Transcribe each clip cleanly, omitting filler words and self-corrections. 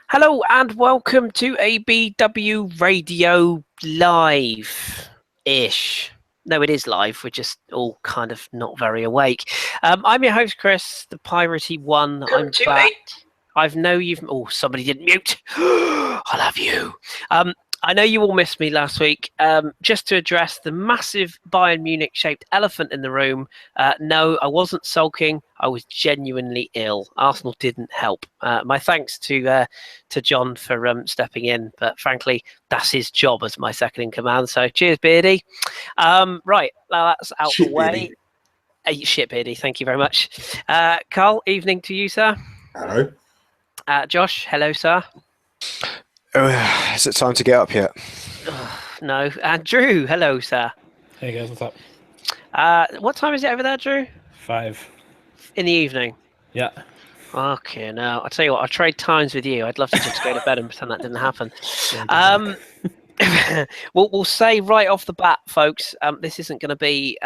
Hello and welcome to ABW Radio Live-ish. No, it is live. We're just all kind of not very awake. I'm your host, Kris, the piratey one. I'm back. I know you've... Oh, somebody didn't mute. I love you. I know you all missed me last week. Just to address the massive Bayern Munich-shaped elephant in the room, no, I wasn't sulking. I was genuinely ill. Arsenal didn't help. My thanks to John for stepping in, but frankly, that's his job as my second in command. So cheers, Beardy. Right, now that's out the way. Shit, Beardy. Thank you very much. Karl, evening to you, sir. Hello. Josh, hello, sir. Oh, is it time to get up yet? No. And Drew, hello, sir. Hey guys, what's up? What time is it over there, Drew? 5. In the evening? Yeah. Okay, now, I'll tell you what, I'll trade times with you. I'd love to just go to bed and pretend that didn't happen. We'll say right off the bat, folks, this isn't going to be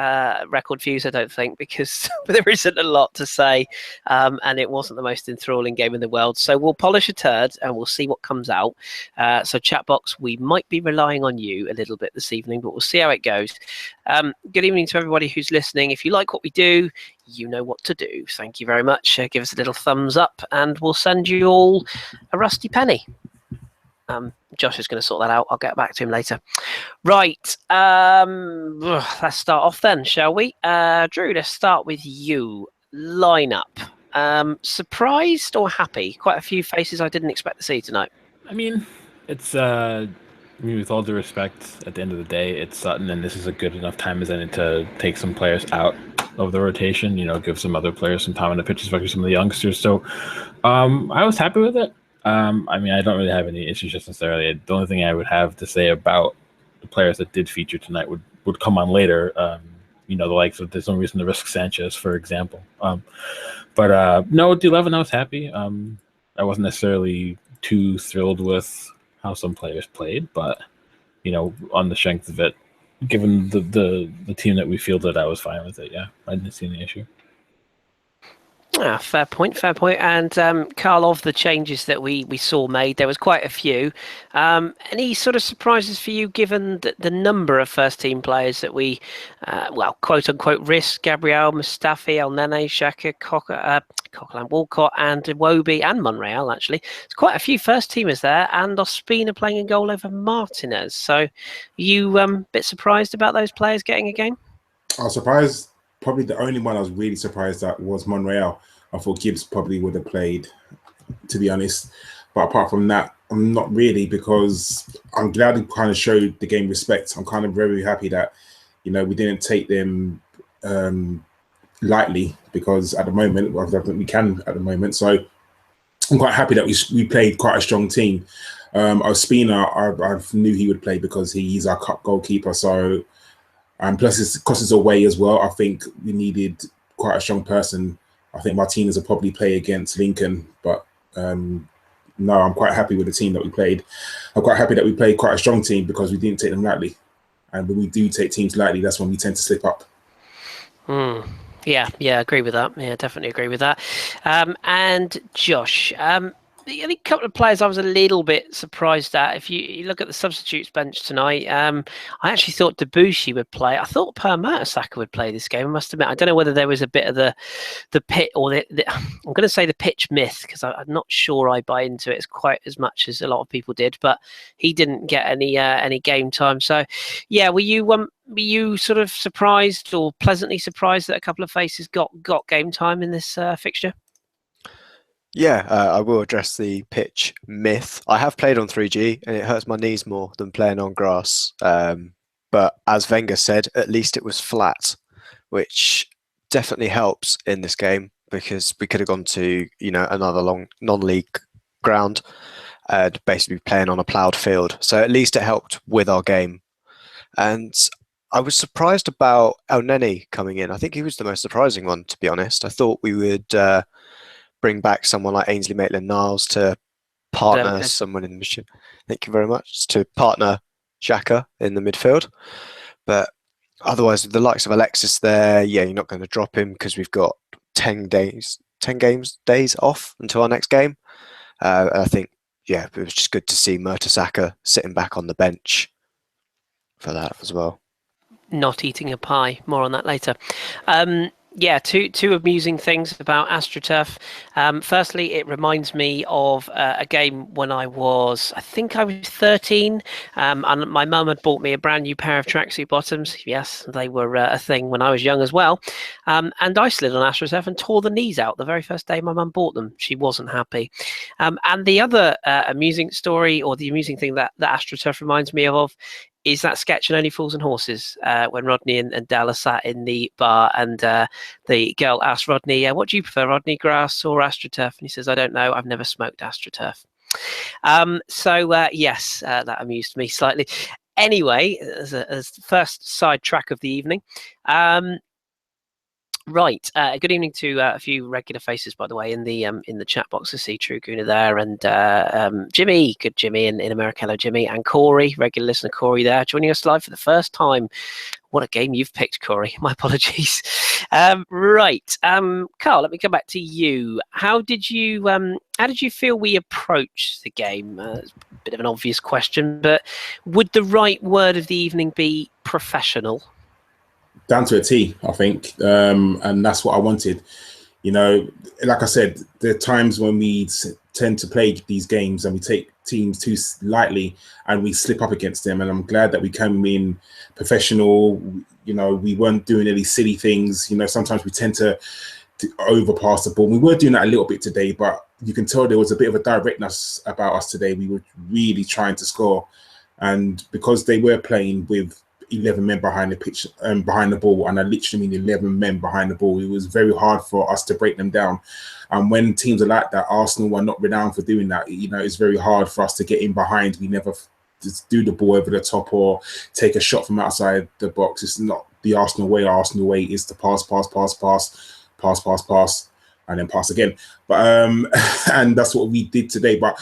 record views, I don't think, because there isn't a lot to say, and it wasn't the most enthralling game in the world. So we'll polish a turd and we'll see what comes out. So Chatbox, we might be relying on you a little bit this evening, but we'll see how it goes. Good evening to everybody who's listening. If you like what we do, you know what to do. Thank you very much. Give us a little thumbs up and we'll send you all a rusty penny. Josh is going to sort that out. I'll get back to him later. Right. Let's start off then, shall we? Drew, let's start with you. Lineup. Surprised or happy? Quite a few faces I didn't expect to see tonight. I mean, it's with all due respect, at the end of the day, it's Sutton, and this is a good enough time as any to take some players out of the rotation. Give some other players some time on the pitch, especially some of the youngsters. So, I was happy with it. I don't really have any issues just necessarily. The only thing I would have to say about the players that did feature tonight would come on later. The likes of, there's no reason to risk Sanchez, for example. No, with the 11, I was happy. I wasn't necessarily too thrilled with how some players played, but on the strength of it, given the team that we fielded, I was fine with it. Yeah, I didn't see any issue. Fair point. And Karl, of the changes that we saw made, there was quite a few. Any sort of surprises for you, given the number of first-team players that we, quote-unquote, risked? Gabriel, Mustafi, El Nene, Xhaka, Coquelin, Walcott, and Iwobi, and Monreal, actually. There's quite a few first-teamers there, and Ospina playing a goal over Martinez. So, you a bit surprised about those players getting a game? I was surprised. Probably the only one I was really surprised at was Monreal. I thought Gibbs probably would have played, to be honest. But apart from that, I'm not really, because I'm glad he kind of showed the game respect. I'm kind of very happy that, we didn't take them lightly, because at the moment, I don't think we can at the moment. So I'm quite happy that we played quite a strong team. Ospina, I knew he would play because he's our cup goalkeeper. So, and plus it's crosses away as well. I think we needed quite a strong person. I think Martinez will probably play against Lincoln, but no, I'm quite happy with the team that we played. I'm quite happy that we played quite a strong team, because we didn't take them lightly. And when we do take teams lightly, that's when we tend to slip up. Yeah, agree with that. Yeah, definitely agree with that. And Josh, the only couple of players I was a little bit surprised at, if you look at the substitutes bench tonight, I actually thought Debussy would play. I thought Per Mertesacker would play this game, I must admit. I don't know whether there was a bit of the pit, or I'm going to say the pitch myth, because I'm not sure I buy into it as quite as much as a lot of people did, but he didn't get any game time. So, yeah, were you sort of surprised or pleasantly surprised that a couple of faces got game time in this fixture? Yeah, I will address the pitch myth. I have played on 3G and it hurts my knees more than playing on grass. But as Wenger said, at least it was flat, which definitely helps in this game, because we could have gone to another long non-league ground and basically playing on a ploughed field. So at least it helped with our game. And I was surprised about El Nene coming in. I think he was the most surprising one, to be honest. I thought we would bring back someone like Ainsley Maitland-Niles to partner someone in the mission. Thank you very much. To partner Xhaka in the midfield. But otherwise, with the likes of Alexis there, yeah, you're not going to drop him, because we've got 10 days off until our next game. I think yeah, it was just good to see Mertesacker sitting back on the bench for that as well. Not eating a pie. More on that later. Yeah, two amusing things about AstroTurf. Firstly, it reminds me of a game when I was 13, and my mum had bought me a brand new pair of tracksuit bottoms. Yes, they were a thing when I was young as well. And I slid on AstroTurf and tore the knees out the very first day my mum bought them. She wasn't happy. And the other amusing story, or the amusing thing that AstroTurf reminds me of, is that sketch in Only Fools and Horses, when Rodney and Dal are sat in the bar, and the girl asks Rodney, what do you prefer, Rodney, grass or AstroTurf? And he says, I don't know, I've never smoked AstroTurf. Yes, that amused me slightly. Anyway, as the first side track of the evening, right. Good evening to a few regular faces, by the way, in the chat box. I see True Guna there, and Jimmy, good Jimmy in America. Hello, Jimmy, and Corey, regular listener Corey there, joining us live for the first time. What a game you've picked, Corey. My apologies. Right, Karl, let me come back to you. How did you feel we approached the game? It's a bit of an obvious question, but would the right word of the evening be professional? Down to a T, I think, and that's what I wanted. You know, like I said, there are times when we tend to play these games and we take teams too lightly and we slip up against them. And I'm glad that we came in professional. You know, we weren't doing any silly things. You know, sometimes we tend to overpass the ball. We were doing that a little bit today, but you can tell there was a bit of a directness about us today. We were really trying to score, and because they were playing with 11 men behind the pitch and behind the ball, and I literally mean 11 men behind the ball, it was very hard for us to break them down. And when teams are like that, Arsenal are not renowned for doing that. You know, it's very hard for us to get in behind. We never just do the ball over the top or take a shot from outside the box. It's not the Arsenal way. Arsenal way is to pass, and then pass again. But and that's what we did today. But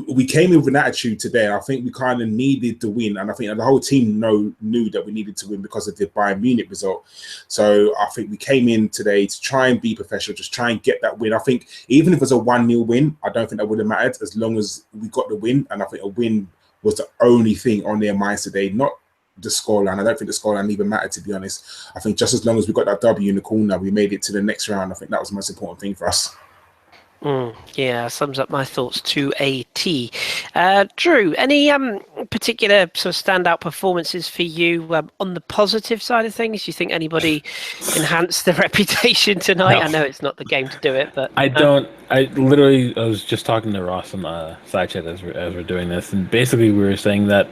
we came in with an attitude today. I think we kind of needed to win, and I think the whole team knew that we needed to win because of the Bayern Munich result. So I think we came in today to try and be professional, just try and get that win. I think even if it was a 1-0 win, I don't think that would have mattered as long as we got the win. And I think a win was the only thing on their minds today, not the scoreline. I don't think the scoreline even mattered, to be honest. I think just as long as we got that W in the corner, we made it to the next round. I think that was the most important thing for us. Yeah, sums up my thoughts to a T. Drew, any particular sort of standout performances for you on the positive side of things? Do you think anybody enhanced the reputation tonight? No. I know it's not the game to do it, but I was just talking to Ross on the side chat as we're doing this, and basically we were saying that,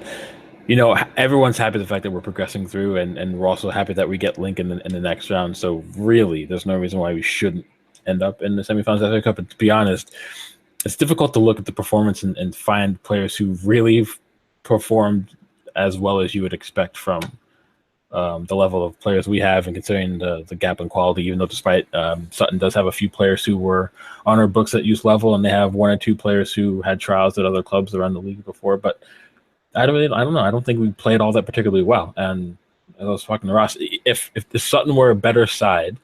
you know, everyone's happy with the fact that we're progressing through, and we're also happy that we get Link in the next round. So really, there's no reason why we shouldn't end up in the semifinals of the Cup. And to be honest, it's difficult to look at the performance and find players who really performed as well as you would expect from the level of players we have, and considering the gap in quality, even though despite Sutton does have a few players who were on our books at youth level, and they have 1 or 2 players who had trials at other clubs around the league before. But I don't know. I don't think we played all that particularly well. And as I was talking to Ross, if the Sutton were a better side,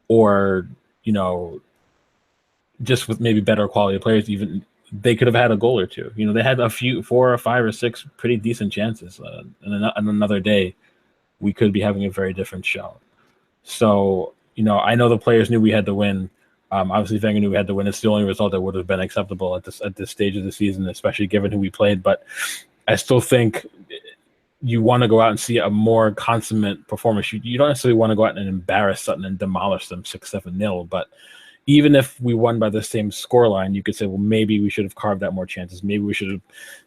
or, you know, just with maybe better quality players, even they could have had a goal or two. You know, they had a few 4 or 5 or 6 pretty decent chances. And another day, we could be having a very different show. So, you know, I know the players knew we had to win. Obviously, Wenger knew we had to win. It's the only result that would have been acceptable at this stage of the season, especially given who we played. But I still think you want to go out and see a more consummate performance. You don't necessarily want to go out and embarrass Sutton and demolish them 6-7-0. But even if we won by the same scoreline, you could say, well, maybe we should have carved out more chances. Maybe we should have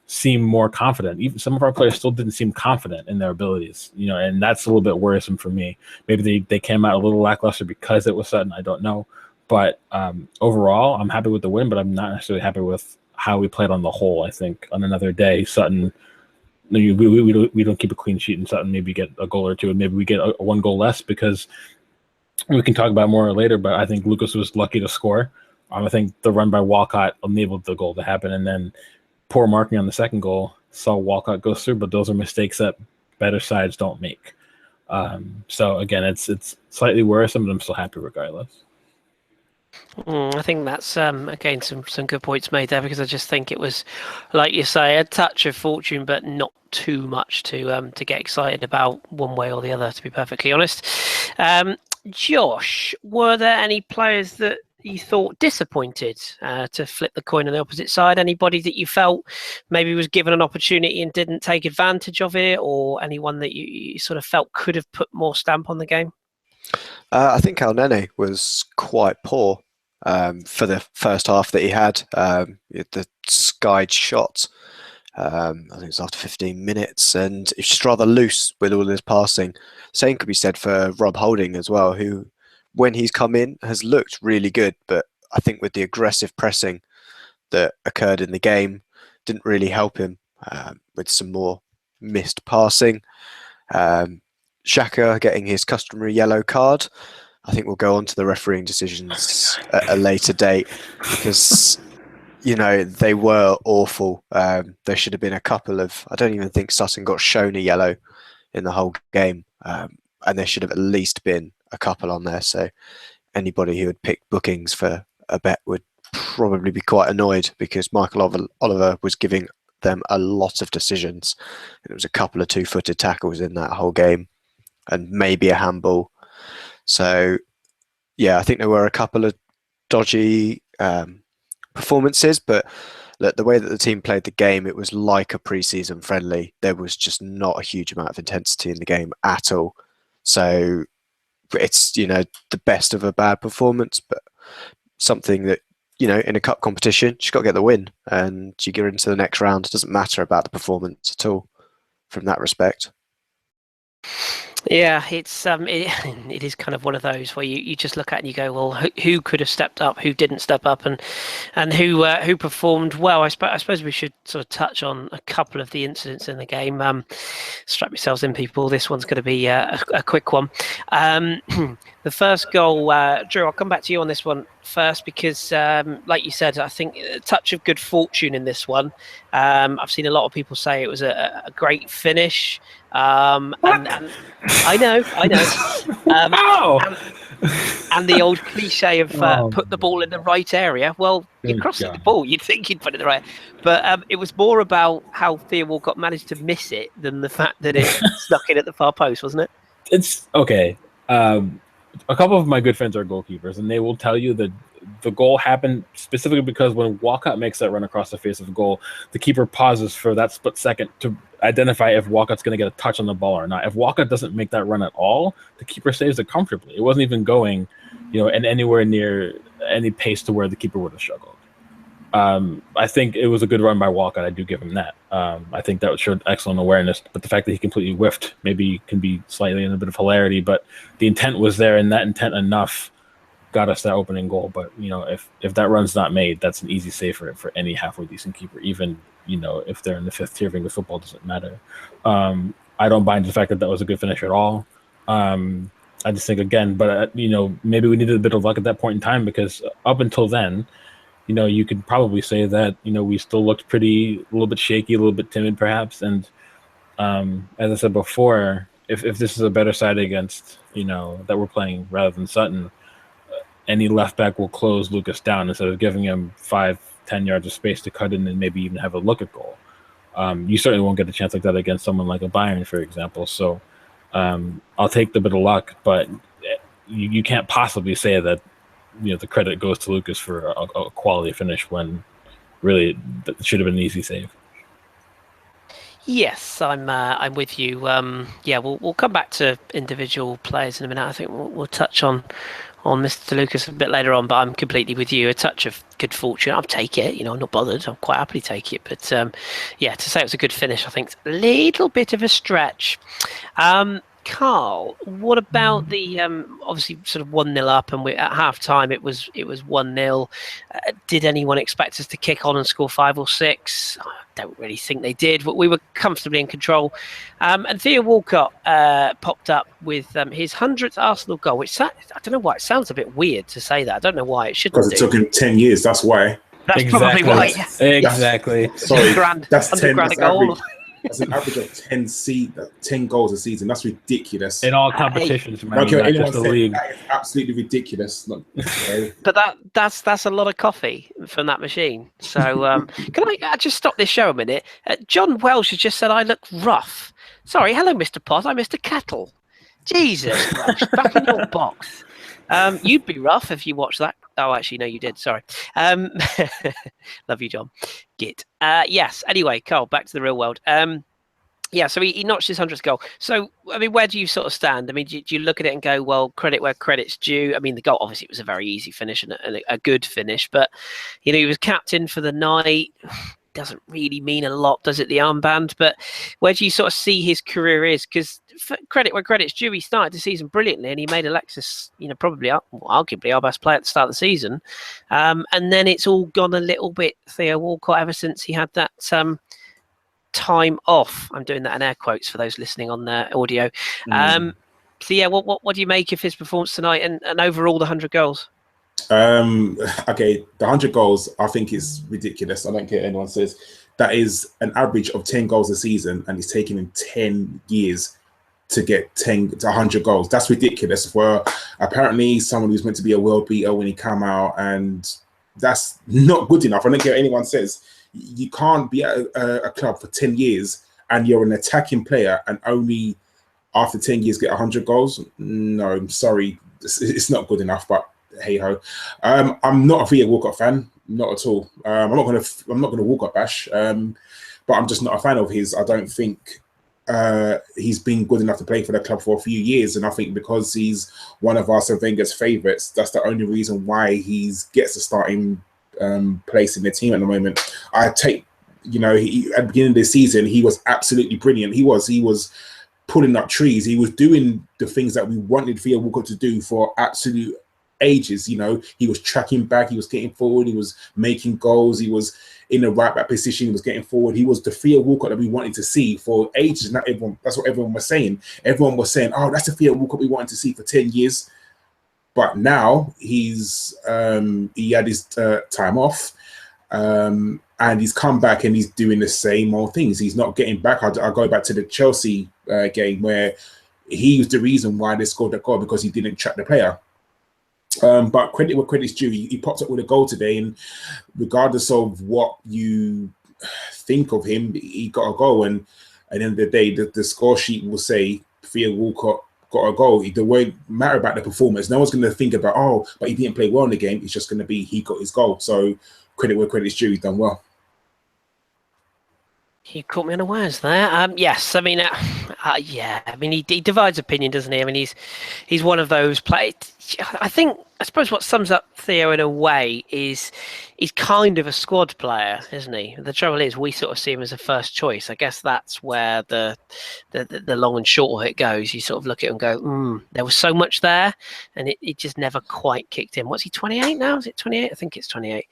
seemed more confident. Even some of our players still didn't seem confident in their abilities, you know, and that's a little bit worrisome for me. Maybe they came out a little lackluster because it was Sutton. I don't know. But overall, I'm happy with the win, but I'm not necessarily happy with how we played on the whole. I think on another day, Sutton, we don't keep a clean sheet, and Sutton maybe get a goal or two, and maybe we get a 1 goal less, because we can talk about more later, but I think Lucas was lucky to score. I think the run by Walcott enabled the goal to happen, and then poor marking on the second goal saw Walcott go through, but those are mistakes that better sides don't make. So again, it's slightly worrisome, but I'm still happy regardless. I think that's again some good points made there, because I just think it was, like you say, a touch of fortune, but not too much to get excited about one way or the other, to be perfectly honest. Josh, were there any players that you thought disappointed, to flip the coin on the opposite side? Anybody that you felt maybe was given an opportunity and didn't take advantage of it, or anyone that you sort of felt could have put more stamp on the game? I think El Nene was quite poor for the first half that he had. The skied shot, I think it was after 15 minutes, and it's just rather loose with all his passing. Same could be said for Rob Holding as well, who, when he's come in, has looked really good, but I think with the aggressive pressing that occurred in the game, didn't really help him with some more missed passing. Xhaka getting his customary yellow card. I think we'll go on to the refereeing decisions at a later date, because they were awful. There should have been a couple of. I don't even think Sutton got shown a yellow in the whole game, and there should have at least been a couple on there. So anybody who had picked bookings for a bet would probably be quite annoyed, because Michael Oliver was giving them a lot of decisions. And it was a couple of two-footed tackles in that whole game, and maybe a handball. So, yeah, I think there were a couple of dodgy performances, but the way that the team played the game, it was like a pre-season friendly. There was just not a huge amount of intensity in the game at all. So it's, the best of a bad performance, but something that, in a cup competition, you just got to get the win, and you get into the next round. It doesn't matter about the performance at all from that respect. Yeah, it's it is kind of one of those where you just look at it and you go, well, who could have stepped up, who didn't step up, and who performed well. I suppose we should sort of touch on a couple of the incidents in the game. Strap yourselves in, people. This one's going to be a quick one. The first goal, Drew, I'll come back to you on this one first, because like you said, I think a touch of good fortune in this one. I've seen a lot of people say it was a great finish. And I know. And the old cliche of put the ball in the right area. Well, you're crossing the ball. You'd think you'd put it in the right. But it was more about how Theo Walcott managed to miss it than the fact that it snuck in at the far post, wasn't it? It's okay. A couple of my good friends are goalkeepers, and they will tell you that the goal happened specifically because when Walcott makes that run across the face of the goal, the keeper pauses for that split second to identify if Walcott's going to get a touch on the ball or not. If Walcott doesn't make that run at all, the keeper saves it comfortably. It wasn't even going, and anywhere near any pace to where the keeper would have struggled. I think it was a good run by Walcott. I do give him that. I think that showed excellent awareness, but the fact that he completely whiffed maybe can be slightly in a bit of hilarity, but the intent was there, and that intent enough got us that opening goal. But, if that run's not made, that's an easy save for any halfway decent keeper, even, if they're in the fifth tier of English football, doesn't matter. I don't buy into the fact that was a good finish at all. I just think, again, but, maybe we needed a bit of luck at that point in time, because up until then, you could probably say that, we still looked a little bit shaky, a little bit timid perhaps. And as I said before, if this is a better side against, that we're playing rather than Sutton, any left back will close Lucas down instead of giving him 5-10 yards of space to cut in and maybe even have a look at goal. You certainly won't get a chance like that against someone like a Bayern, for example. So I'll take the bit of luck, but you can't possibly say that, the credit goes to Lucas for a quality finish when really that should have been an easy save. Yes, I'm with you. We'll come back to individual players in a minute. I think we'll touch on Mr. Lucas a bit later on, but I'm completely with you. A touch of good fortune, I'll take it. I'm not bothered. I'll quite happily take it. But to say it was a good finish, I think it's a little bit of a stretch. Carl, what about the obviously sort of 1-0 up, and at half time it was 1-0. Did anyone expect us to kick on and score 5 or 6? I don't really think they did, but we were comfortably in control. And Theo Walcott popped up with his 100th Arsenal goal, which I don't know why it sounds a bit weird to say that. I don't know why it shouldn't. Because it took him 10 years. That's why. That's exactly. Probably why. Exactly. Sorry, that's 10 grand a goal. That's an average of 10 goals a season. That's ridiculous. In all competitions, man, Okay, not anyone just the said league. that is absolutely ridiculous. But that's a lot of coffee from that machine. So can I just stop this show a minute? John Welsh has just said I look rough. Sorry, hello, Mr. Pot. I'm Mr. Kettle. Jesus, Welsh, back in your box. You'd be rough if you watched that. Oh, actually, no, you did. Sorry. Love you, John. Git. Yes. Anyway, Karl, back to the real world. Yeah, so he notched his 100th goal. So, I mean, where do you sort of stand? I mean, do you look at it and go, well, credit where credit's due? I mean, the goal, obviously, it was a very easy finish and a good finish. But, you know, he was captain for the night. Doesn't really mean a lot, does it, the armband? But where do you sort of see his career is? Because credit where credit's due, he started the season brilliantly and he made Alexis, you know, probably arguably our best player at the start of the season. And then it's all gone a little bit Theo Walcott ever since he had that time off. I'm doing that in air quotes for those listening on the audio. So yeah, what do you make of his performance tonight and overall the 100 goals? Okay, the 100 goals I think is ridiculous. I don't care what anyone says. That is an average of 10 goals a season, and it's taken him 10 years to get 100 goals. That's ridiculous for apparently someone who's meant to be a world beater when he came out, and that's not good enough. I don't care what anyone says. You can't be at a club for 10 years and you're an attacking player and only after 10 years get 100 goals. No, I'm sorry. It's not good enough, but hey ho. I'm not a Theo Walcott fan, not at all. I'm not gonna Walcott bash, but I'm just not a fan of his. I don't think he's been good enough to play for the club for a few years, and I think because he's one of Arsene Wenger's favourites, that's the only reason why he gets a starting place in the team at the moment. I take, you know, at the beginning of the season, he was absolutely brilliant. He was pulling up trees. He was doing the things that we wanted Theo Walcott to do for absolute ages. You know, he was tracking back, he was getting forward, he was making goals, he was in the right back position, he was getting forward. He was the Theo Walcott that we wanted to see for ages. Not everyone, that's what everyone was saying. Everyone was saying, oh, that's the Theo Walcott we wanted to see for 10 years. But now he had his time off, and he's come back and he's doing the same old things. He's not getting back. I'll go back to the Chelsea game where he was the reason why they scored that goal, because he didn't track the player. But credit where credit's due. He popped up with a goal today, and regardless of what you think of him, he got a goal. And at the end of the day, the score sheet will say Theo Walcott got a goal. It won't matter about the performance. No one's going to think about, oh, but he didn't play well in the game. It's just going to be he got his goal. So credit where credit's due. He's done well. You caught me unawares there. Yes, I mean, yeah, I mean, he divides opinion, doesn't he? I mean, he's one of those players. I suppose what sums up Theo in a way is he's kind of a squad player, isn't he? The trouble is we sort of see him as a first choice. I guess that's where the long and short of it goes. You sort of look at it and go, there was so much there, and it just never quite kicked in. What's he, 28 now? Is it 28? I think it's 28.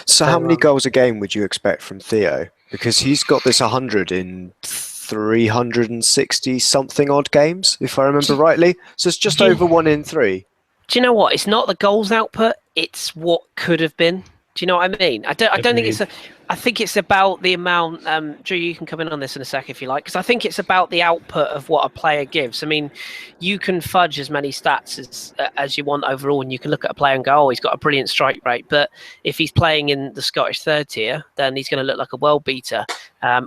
So how many goals a game would you expect from Theo? Because he's got this 100 in 360 something odd games, if I remember rightly. So it's just over 1 in 3. Do you know what? It's not the goals output; it's what could have been. Do you know what I mean? I don't think it's I think it's about the amount. Drew, you can come in on this in a sec if you like, because I think it's about the output of what a player gives. I mean, you can fudge as many stats as you want overall, and you can look at a player and go, "Oh, he's got a brilliant strike rate." But if he's playing in the Scottish third tier, then he's going to look like a world beater.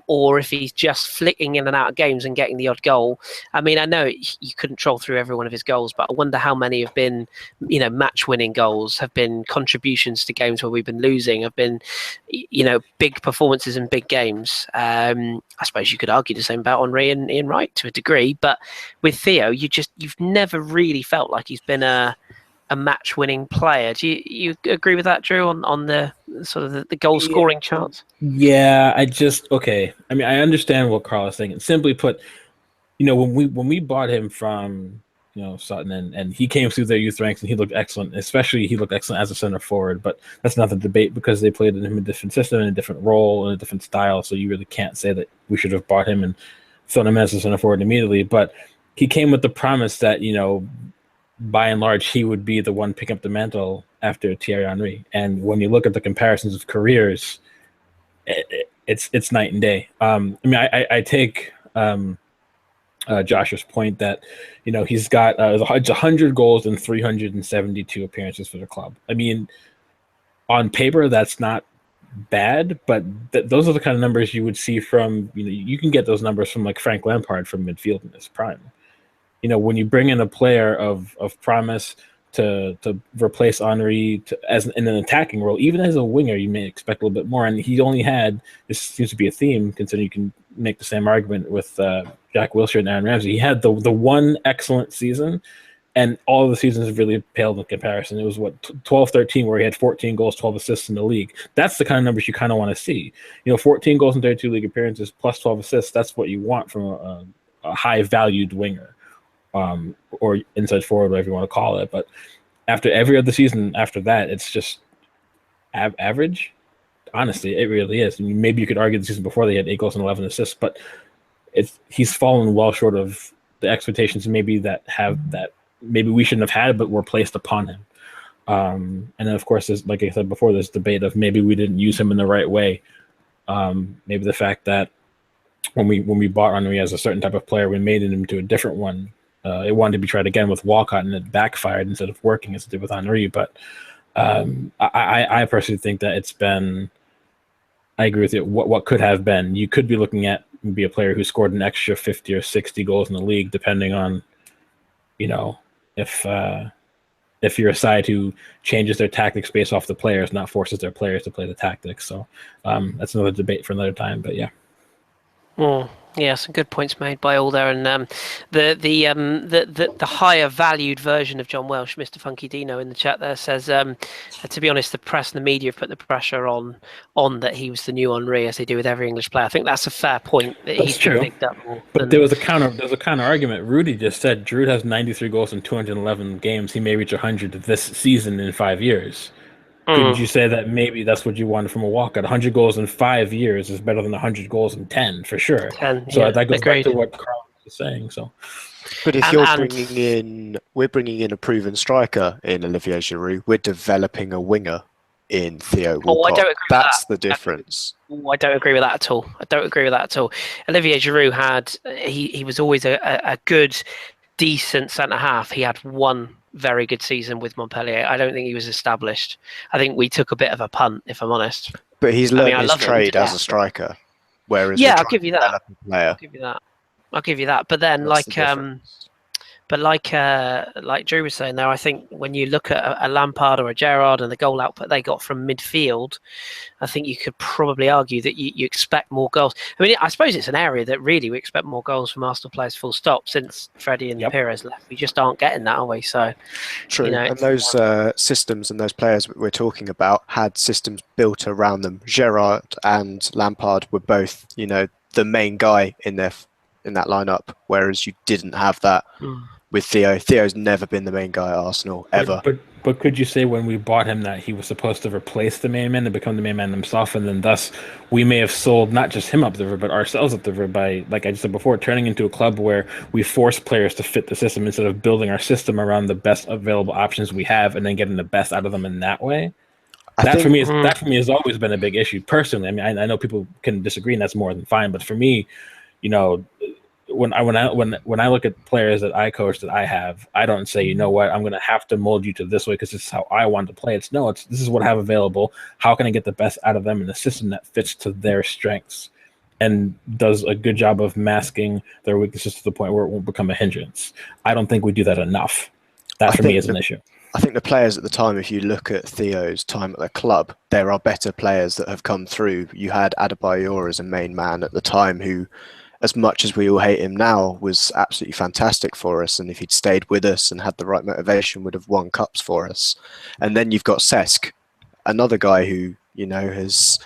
Or if he's just flicking in and out of games and getting the odd goal. I mean, I know you couldn't troll through every one of his goals, but I wonder how many have been, you know, match-winning goals, have been contributions to games where we've been losing, have been, you know, big performances in big games. I suppose you could argue the same about Henry and Ian Wright to a degree, but with Theo, you've never really felt like he's been a match-winning player. Do you agree with that, Drew, on the sort of the goal-scoring charts? Yeah, okay. I mean, I understand what Karl is saying. Simply put, you know, when we bought him from, you know, Sutton, and he came through their youth ranks and he looked excellent. Especially he looked excellent as a center forward. But that's not the debate, because they played him in a different system, in a different role, in a different style. So you really can't say that we should have bought him and thrown him as a center forward immediately. But he came with the promise that, you know, by and large, he would be the one picking up the mantle after Thierry Henry. And when you look at the comparisons of careers, it's night and day. I mean, I take Josh's point that, you know, he's got it's 100 goals and 372 appearances for the club. I mean, on paper, that's not bad, but those are the kind of numbers you would see from, you know, you can get those numbers from like Frank Lampard from midfield in his prime. You know, when you bring in a player of promise to replace Henry as in an attacking role, even as a winger, you may expect a little bit more. And he only had, this seems to be a theme, considering you can make the same argument with Jack Wilshere and Aaron Ramsey. He had the one excellent season, and all of the seasons have really paled in comparison. It was 12-13 where he had 14 goals, 12 assists in the league. That's the kind of numbers you kind of want to see. You know, 14 goals in 32 league appearances plus 12 assists. That's what you want from a high valued winger, or inside forward, whatever you want to call it. But after every other season after that, it's just average. Honestly, it really is. I mean, maybe you could argue the season before they had 8 goals and 11 assists, but he's fallen well short of the expectations maybe that maybe we shouldn't have had, but were placed upon him. And then, of course, there's, like I said before, there's debate of maybe we didn't use him in the right way. Maybe the fact that when we bought Henry as a certain type of player, we made him into a different one. It wanted to be tried again with Walcott, and it backfired instead of working as it did with Henry. But I personally think that it's been. I agree with you. What could have been? You could be looking at maybe a player who scored an extra 50 or 60 goals in the league, depending on, you know, if you're a side who changes their tactics based off the players, not forces their players to play the tactics. So that's another debate for another time. But yeah. Yeah, some good points made by all there, and the higher valued version of John Welsh, Mr. Funky Dino in the chat there says, to be honest, the press and the media have put the pressure on that he was the new Henry, as they do with every English player. I think that's a fair point. That that's true. Picked up but there was a counter argument. Rudy just said Giroud has 93 goals in 211 games. He may reach 100 this season in 5 years. Couldn't you say that maybe that's what you wanted from a Walcott? 100 goals in 5 years is better than 100 goals in 10, for sure. 10, so yeah, that goes back to what Karl was saying. So, but if we're bringing in a proven striker in Olivier Giroud, we're developing a winger in Theo Walcott. I don't agree That's with that. The difference. I don't agree with that at all. Olivier Giroud he was always a good, decent centre half. He had one very good season with Montpellier. I don't think he was established. I think we took a bit of a punt, if I'm honest. But he's learned his trade as a striker. Whereas I'll give you that. I'll give you that. But then, like like Drew was saying there, I think when you look at a Lampard or a Gerrard and the goal output they got from midfield, I think you could probably argue that you expect more goals. I mean, I suppose it's an area that really we expect more goals from Arsenal players full stop since Freddie and Pires left. We just aren't getting that, are we? So true. And those systems and those players we're talking about had systems built around them. Gerrard and Lampard were both, you know, the main guy in that lineup, whereas you didn't have that with Theo. Theo's never been the main guy at Arsenal, ever. But could you say when we bought him that he was supposed to replace the main man and become the main man himself, and then thus we may have sold not just him up the river, but ourselves up the river by, like I just said before, turning into a club where we force players to fit the system instead of building our system around the best available options we have and then getting the best out of them in that way? That for me has always been a big issue personally. I mean, I know people can disagree, and that's more than fine. But for me, you know, when I look at players that I coach that I have, I don't say, you know what, I'm going to have to mold you to this way because this is how I want to play. This is what I have available. How can I get the best out of them in a system that fits to their strengths and does a good job of masking their weaknesses to the point where it won't become a hindrance? I don't think we do that enough. That for me is an issue. I think the players at the time, if you look at Theo's time at the club, there are better players that have come through. You had Adebayor as a main man at the time who, as much as we all hate him now, was absolutely fantastic for us. And if he'd stayed with us and had the right motivation, would have won cups for us. And then you've got Cesc, another guy who, you know, has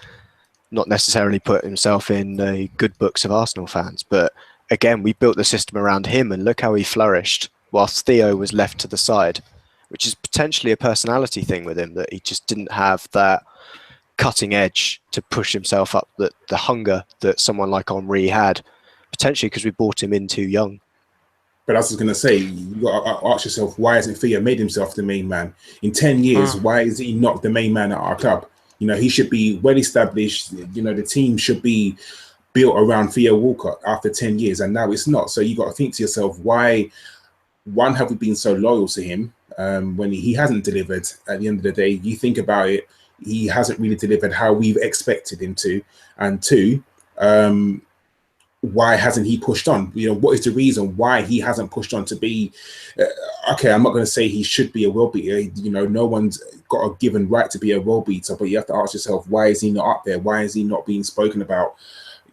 not necessarily put himself in the good books of Arsenal fans. But again, we built the system around him and look how he flourished whilst Theo was left to the side, which is potentially a personality thing with him, that he just didn't have that cutting edge to push himself up, that the hunger that someone like Henry had, potentially because we bought him in too young. But I was going to say, you got to ask yourself, why hasn't Theo made himself the main man? In 10 years, why is he not the main man at our club? You know, he should be well established. You know, the team should be built around Theo Walcott after 10 years, and now it's not. So you got to think to yourself, why, one, have we been so loyal to him when he hasn't delivered? At the end of the day, you think about it, he hasn't really delivered how we've expected him to. And two, why hasn't he pushed on? You know, what is the reason why he hasn't pushed on to be, okay, I'm not going to say he should be a world beater. You know, no one's got a given right to be a world beater, but you have to ask yourself, why is he not up there? Why is he not being spoken about?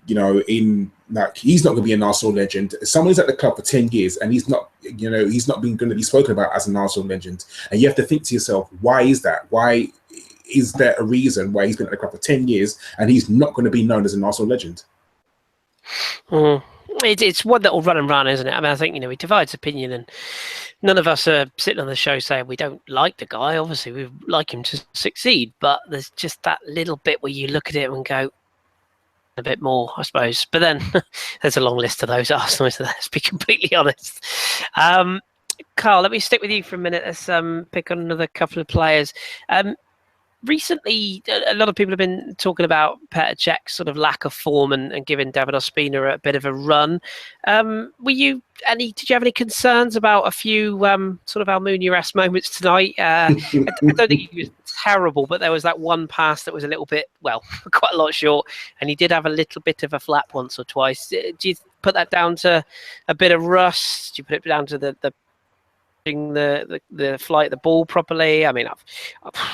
You know, in like, he's not going to be an Arsenal legend. Someone who's at the club for 10 years and he's not, you know, he's not going to be spoken about as an Arsenal legend. And you have to think to yourself, why is that? Why is there a reason why he's been at the club for 10 years and he's not going to be known as an Arsenal legend? It's one that will run and run, isn't it? I mean, I think, you know, it divides opinion, and none of us are sitting on the show saying we don't like the guy. Obviously, we like him to succeed, but there's just that little bit where you look at it and go, a bit more, I suppose. But then there's a long list of those Arsenal, so let's be completely honest. Karl, let me stick with you for a minute. Let's pick on another couple of players. Recently, a lot of people have been talking about Petr Cech's sort of lack of form and giving David Ospina a bit of a run. Did you have any concerns about a few sort of Almunia-esque moments tonight? I don't think he was terrible, but there was that one pass that was a little bit, well, quite a lot short, and he did have a little bit of a flap once or twice. Do you put that down to a bit of rust? Do you put it down to the flight, the ball properly? I mean,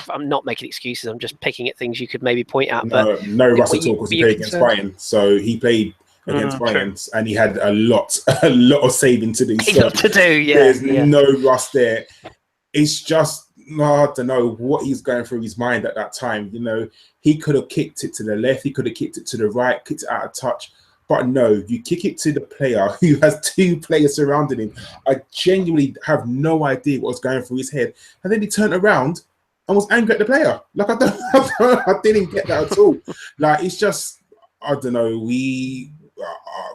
I'm not making excuses. I'm just picking at things you could maybe point out. But no rust at all, because he played against Bayern. So he played against Bayern, and he had a lot of saving to do. There's no rust there. It's just, I don't know what he's going through his mind at that time. You know, he could have kicked it to the left, he could have kicked it to the right, kicked it out of touch. But no, you kick it to the player who has two players surrounding him. I genuinely have no idea what was going through his head. And then he turned around and was angry at the player. Like, I didn't get that at all. Like, it's just, I don't know.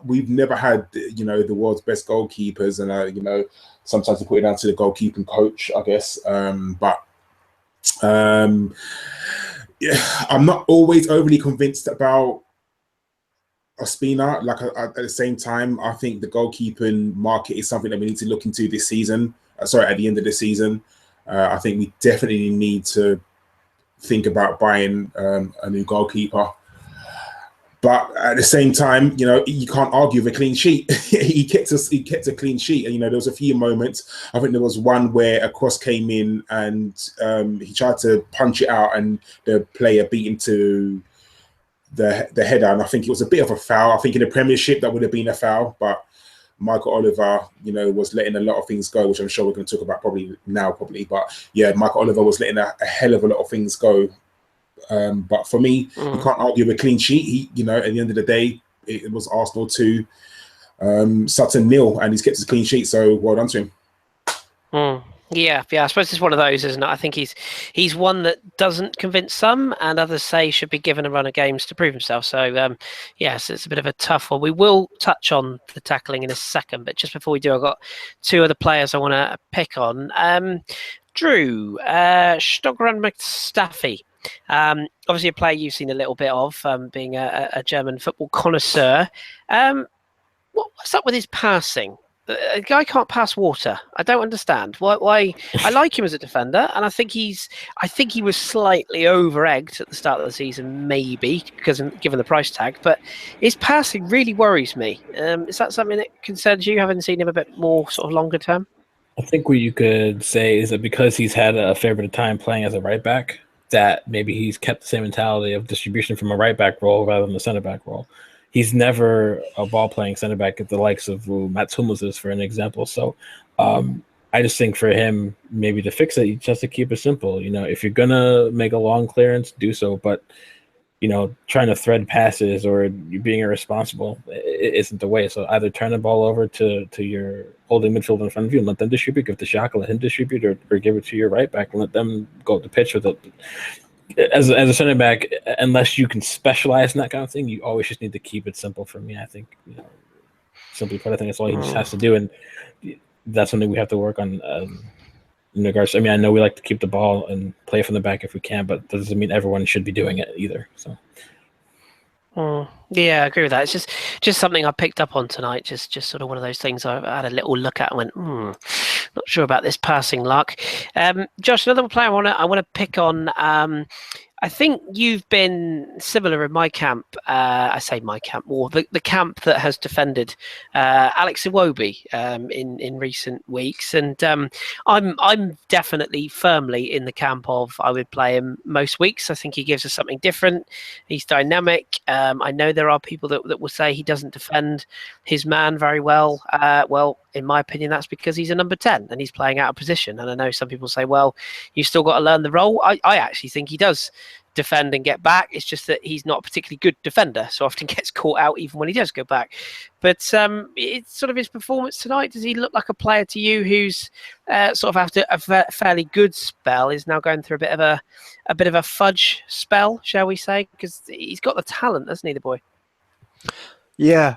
We've never had, you know, the world's best goalkeepers. And, you know, sometimes we put it down to the goalkeeping coach, I guess. Yeah, I'm not always overly convinced about Ospina. Like, at the same time, I think the goalkeeping market is something that we need to look into this season. At the end of the season, I think we definitely need to think about buying a new goalkeeper. But at the same time, you know, you can't argue with a clean sheet. he kept a clean sheet, and you know, there was a few moments. I think there was one where a cross came in and he tried to punch it out, and the player beat him to the header, and I think it was a bit of a foul. I think in the Premiership that would have been a foul, but Michael Oliver, you know, was letting a lot of things go, which I'm sure we're going to talk about probably. But yeah, Michael Oliver was letting a hell of a lot of things go. But for me, you can't argue with a clean sheet. He, you know, at the end of the day, it was Arsenal 2, Sutton 0, and he's kept his clean sheet. So well done to him. Yeah. I suppose it's one of those, isn't it? I think he's one that doesn't convince some, and others say should be given a run of games to prove himself. So, yes, it's a bit of a tough one. We will touch on the tackling in a second, but just before we do, I've got two other players I want to pick on. Drew, Stockran McStaffy. Obviously a player you've seen a little bit of, being a German football connoisseur. What's up with his passing? A guy can't pass water. I don't understand why. I like him as a defender, and I think he was slightly over-egged at the start of the season, maybe because given the price tag. But his passing really worries me. Is that something that concerns you, having seen him a bit more sort of longer term? I think what you could say is that because he's had a fair bit of time playing as a right back, that maybe he's kept the same mentality of distribution from a right back role rather than the center back role. He's never a ball-playing center back at the likes of Mats Hummels is, for an example. So I just think for him, maybe to fix it, you just have to keep it simple. You know, if you're going to make a long clearance, do so. But, you know, trying to thread passes or you being irresponsible isn't the way. So either turn the ball over to your holding midfield in front of you and let them distribute, give it to Xhaka, let him distribute, or give it to your right back and let them go up the pitch with it. As a center back, unless you can specialize in that kind of thing, you always just need to keep it simple. For me, I think, you know, simply put, I think that's all he just has to do, and that's something we have to work on in regards. I mean, I know we like to keep the ball and play from the back if we can, but that doesn't mean everyone should be doing it either. So. Yeah, I agree with that. It's just something I picked up on tonight. Just sort of one of those things I had a little look at and went, not sure about this passing luck. Josh, another player I want to pick on. I think you've been similar in my camp. I say my camp, or the camp that has defended Alex Iwobi in recent weeks, and I'm definitely firmly in the camp of I would play him most weeks. I think he gives us something different. He's dynamic. I know there are people that will say he doesn't defend his man very well. Well, in my opinion, that's because he's a number 10 and he's playing out of position. And I know some people say, well, you've still got to learn the role. I actually think he does defend and get back. It's just that he's not a particularly good defender, so often gets caught out even when he does go back. But it's sort of his performance tonight. Does he look like a player to you who's sort of after a fairly good spell is now going through a bit of a fudge spell, shall we say? Because he's got the talent, hasn't he, the boy? Yeah,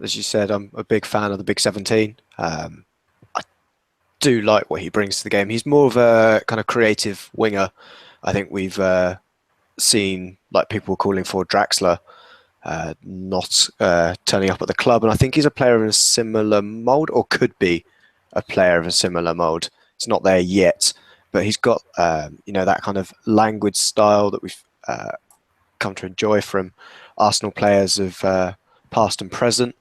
as you said, I'm a big fan of the Big 17. I do like what he brings to the game. He's more of a kind of creative winger. I think we've seen like people calling for Draxler not turning up at the club, and I think he's a player of a similar mould, or could be a player of a similar mould. It's not there yet, but he's got that kind of language style that we've come to enjoy from Arsenal players of past and present.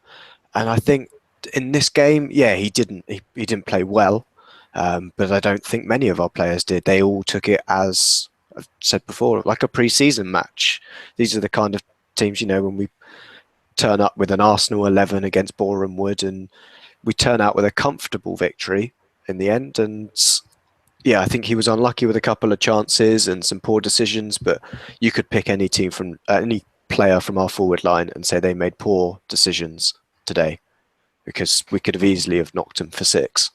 And I think in this game, yeah, he didn't play well, but I don't think many of our players did. They all took it, as I've said before, like a pre-season match. These are the kind of teams, when we turn up with an Arsenal 11 against Boreham Wood and we turn out with a comfortable victory in the end. And yeah, I think he was unlucky with a couple of chances and some poor decisions, but you could pick any team from any player from our forward line and say they made poor decisions today, because we could have easily have knocked him for 6.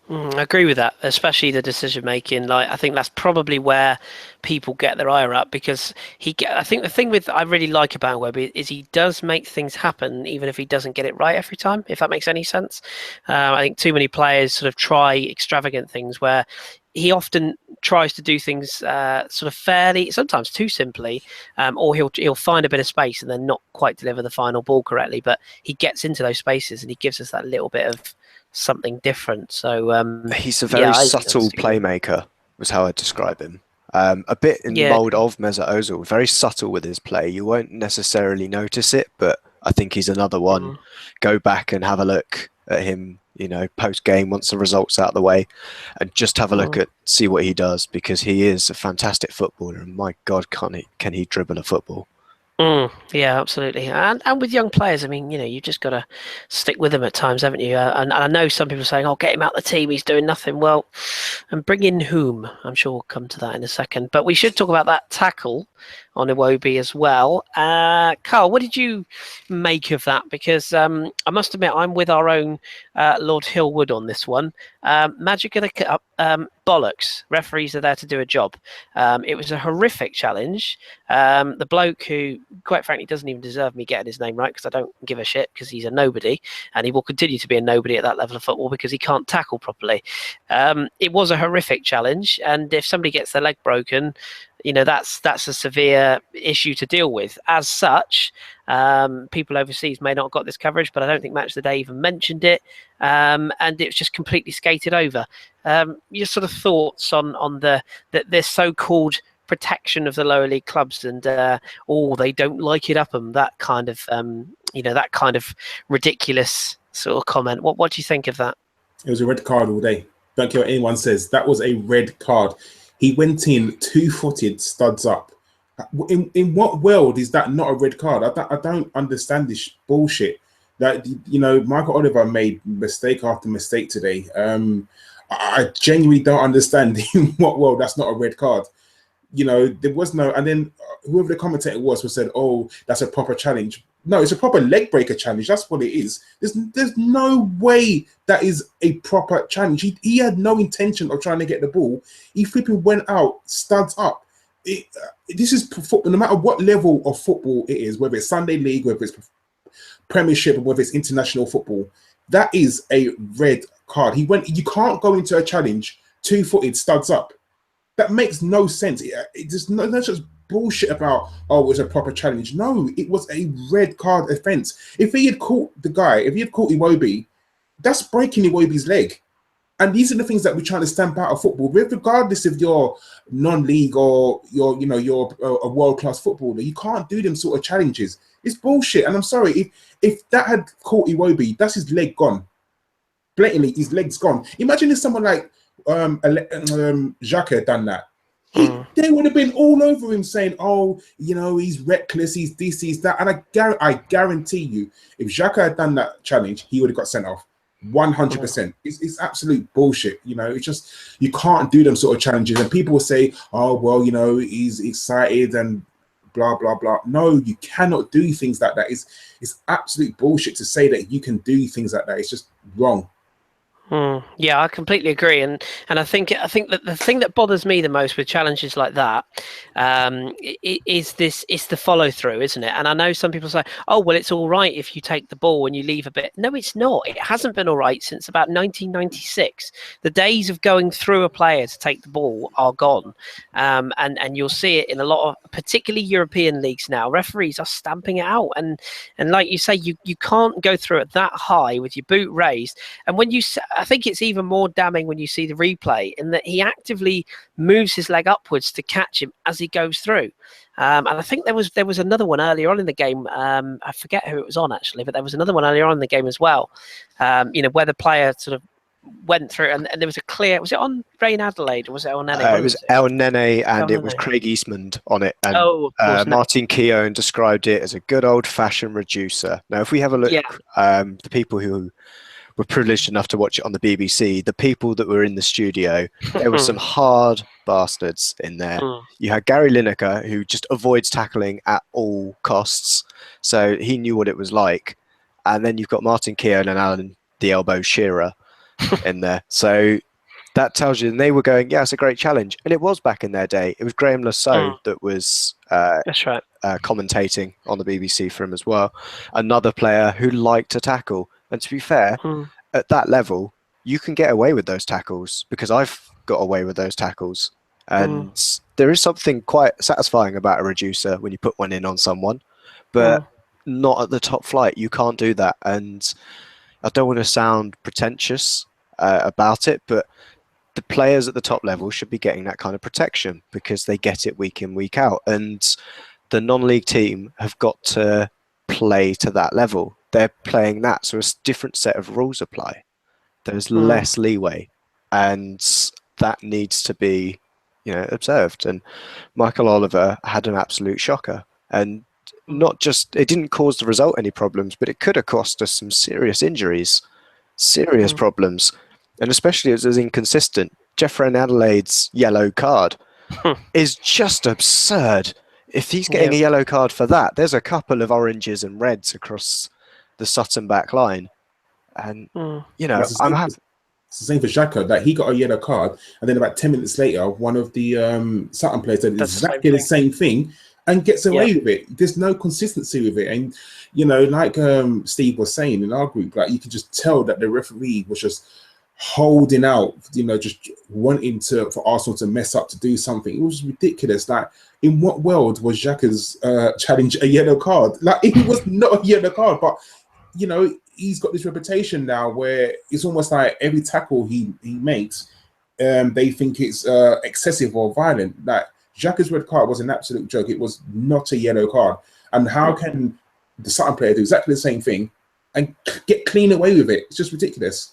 I agree with that, especially the decision making. Like, I think that's probably where people get their ire up, because I think the thing I really like about Webby is he does make things happen, even if he doesn't get it right every time. If that makes any sense, I think too many players sort of try extravagant things where he often tries to do things sort of fairly, sometimes too simply, or he'll find a bit of space and then not quite deliver the final ball correctly. But he gets into those spaces and he gives us that little bit of something different. So he's a very subtle playmaker, was how I describe him. A bit in the mould of Mesut Ozil, very subtle with his play. You won't necessarily notice it, but I think he's another one. Go back and have a look at him, post game once the result's out of the way, and just have a look see what he does, because he is a fantastic footballer, and my God, can he dribble a football? Yeah, absolutely. And with young players, I mean, you just got to stick with them at times, haven't you? And I know some people are saying, "Oh, get him out of the team. He's doing nothing." Well, and bring in whom? I'm sure we'll come to that in a second. But we should talk about that tackle on Iwobi as well. Karl, what did you make of that? Because I must admit, I'm with our own Lord Hillwood on this one. Magic of the Cup, bollocks. Referees are there to do a job. It was a horrific challenge. The bloke who, quite frankly, doesn't even deserve me getting his name right, because I don't give a shit, because he's a nobody, and he will continue to be a nobody at that level of football because he can't tackle properly. It was a horrific challenge, and if somebody gets their leg broken, that's a severe issue to deal with. As such, people overseas may not have got this coverage, but I don't think Match of the Day even mentioned it, and it was just completely skated over. Your sort of thoughts on this so-called protection of the lower league clubs, and they don't like it up them, that kind of that kind of ridiculous sort of comment. What do you think of that? It was a red card all day. Don't care what anyone says. That was a red card. He went in 2-footed, studs up. In what world is that not a red card? I don't understand this bullshit. That Michael Oliver made mistake after mistake today. I genuinely don't understand in what world that's not a red card. There was no, and then whoever the commentator was said, "Oh, that's a proper challenge." No, it's a proper leg breaker challenge. That's what it is. There's no way that is a proper challenge. He had no intention of trying to get the ball. He flipping went out, studs up. This is football. No matter what level of football it is, whether it's Sunday League, whether it's Premiership, or whether it's international football, that is a red card. You can't go into a challenge 2-footed, studs up. That makes no sense. It just no such bullshit about, oh, it was a proper challenge. No, it was a red card offence. If he had caught Iwobi, that's breaking Iwobi's leg. And these are the things that we're trying to stamp out of football, regardless if you're non-league or you're a world-class footballer. You can't do them sort of challenges. It's bullshit. And I'm sorry, if that had caught Iwobi, that's his leg gone. Blatantly, his leg's gone. Imagine if someone like Xhaka had done that. They would have been all over him saying, oh, he's reckless, he's this, he's that. And I guarantee you, if Xhaka had done that challenge, he would have got sent off. 100%. It's absolute bullshit. It's just, you can't do them sort of challenges. And people will say, oh, well, he's excited and blah, blah, blah. No, you cannot do things like that. It's absolute bullshit to say that you can do things like that. It's just wrong. Yeah, I completely agree, and I think that the thing that bothers me the most with challenges like that is the follow through, isn't it? And I know some people say, oh, well, it's all right if you take the ball and you leave a bit. No, it's not. It hasn't been all right since about 1996. The days of going through a player to take the ball are gone, and you'll see it in a lot of particularly European leagues now. Referees are stamping it out, and like you say, you can't go through it that high with your boot raised. And when I think it's even more damning when you see the replay in that he actively moves his leg upwards to catch him as he goes through. And I think there was another one earlier on in the game. I forget who it was on actually, but there was another one earlier on in the game as well. Where the player sort of went through and there was a clear. Was it on Rain Adelaide or was it on Nene? It was El Nene and it was Craig Eastmond on it. And of course, Martin Keown described it as a good old-fashioned reducer. Now, if we have a look, the people who were privileged enough to watch it on the BBC, the people that were in the studio, there were some hard bastards in there. You had Gary Lineker, who just avoids tackling at all costs, so he knew what it was like. And then you've got Martin Keown and Alan the Elbow Shearer in there. So that tells you, and they were going, yeah, it's a great challenge. And it was back in their day. It was Graham Lassalle that was that's right. Commentating on the BBC for him as well. Another player who liked to tackle. And to be fair, at that level, you can get away with those tackles because I've got away with those tackles. And there is something quite satisfying about a reducer when you put one in on someone, but not at the top flight. You can't do that. And I don't want to sound pretentious about it, but the players at the top level should be getting that kind of protection because they get it week in, week out. And the non-league team have got to play to that level. They're playing that, so a different set of rules apply. There's less leeway, and that needs to be, observed. And Michael Oliver had an absolute shocker, and not just it didn't cause the result any problems, but it could have cost us some serious injuries, serious problems, and especially as it was inconsistent. Jeffrey Adelaide's yellow card is just absurd. If he's getting a yellow card for that, there's a couple of oranges and reds across the Sutton back line. And, I'm happy. It's the same for Xhaka, that he got a yellow card, and then about 10 minutes later, one of the Sutton players did exactly the same thing and gets away with it. There's no consistency with it. And, like Steve was saying in our group, like you could just tell that the referee was just holding out, just wanting for Arsenal to mess up, to do something. It was ridiculous. Like, in what world was Xhaka's challenge a yellow card? Like, it was not a yellow card, but he's got this reputation now where it's almost like every tackle he makes, they think it's excessive or violent. Like, Xhaka's red card was an absolute joke. It was not a yellow card. And how can the Sutton player do exactly the same thing and get clean away with it? It's just ridiculous.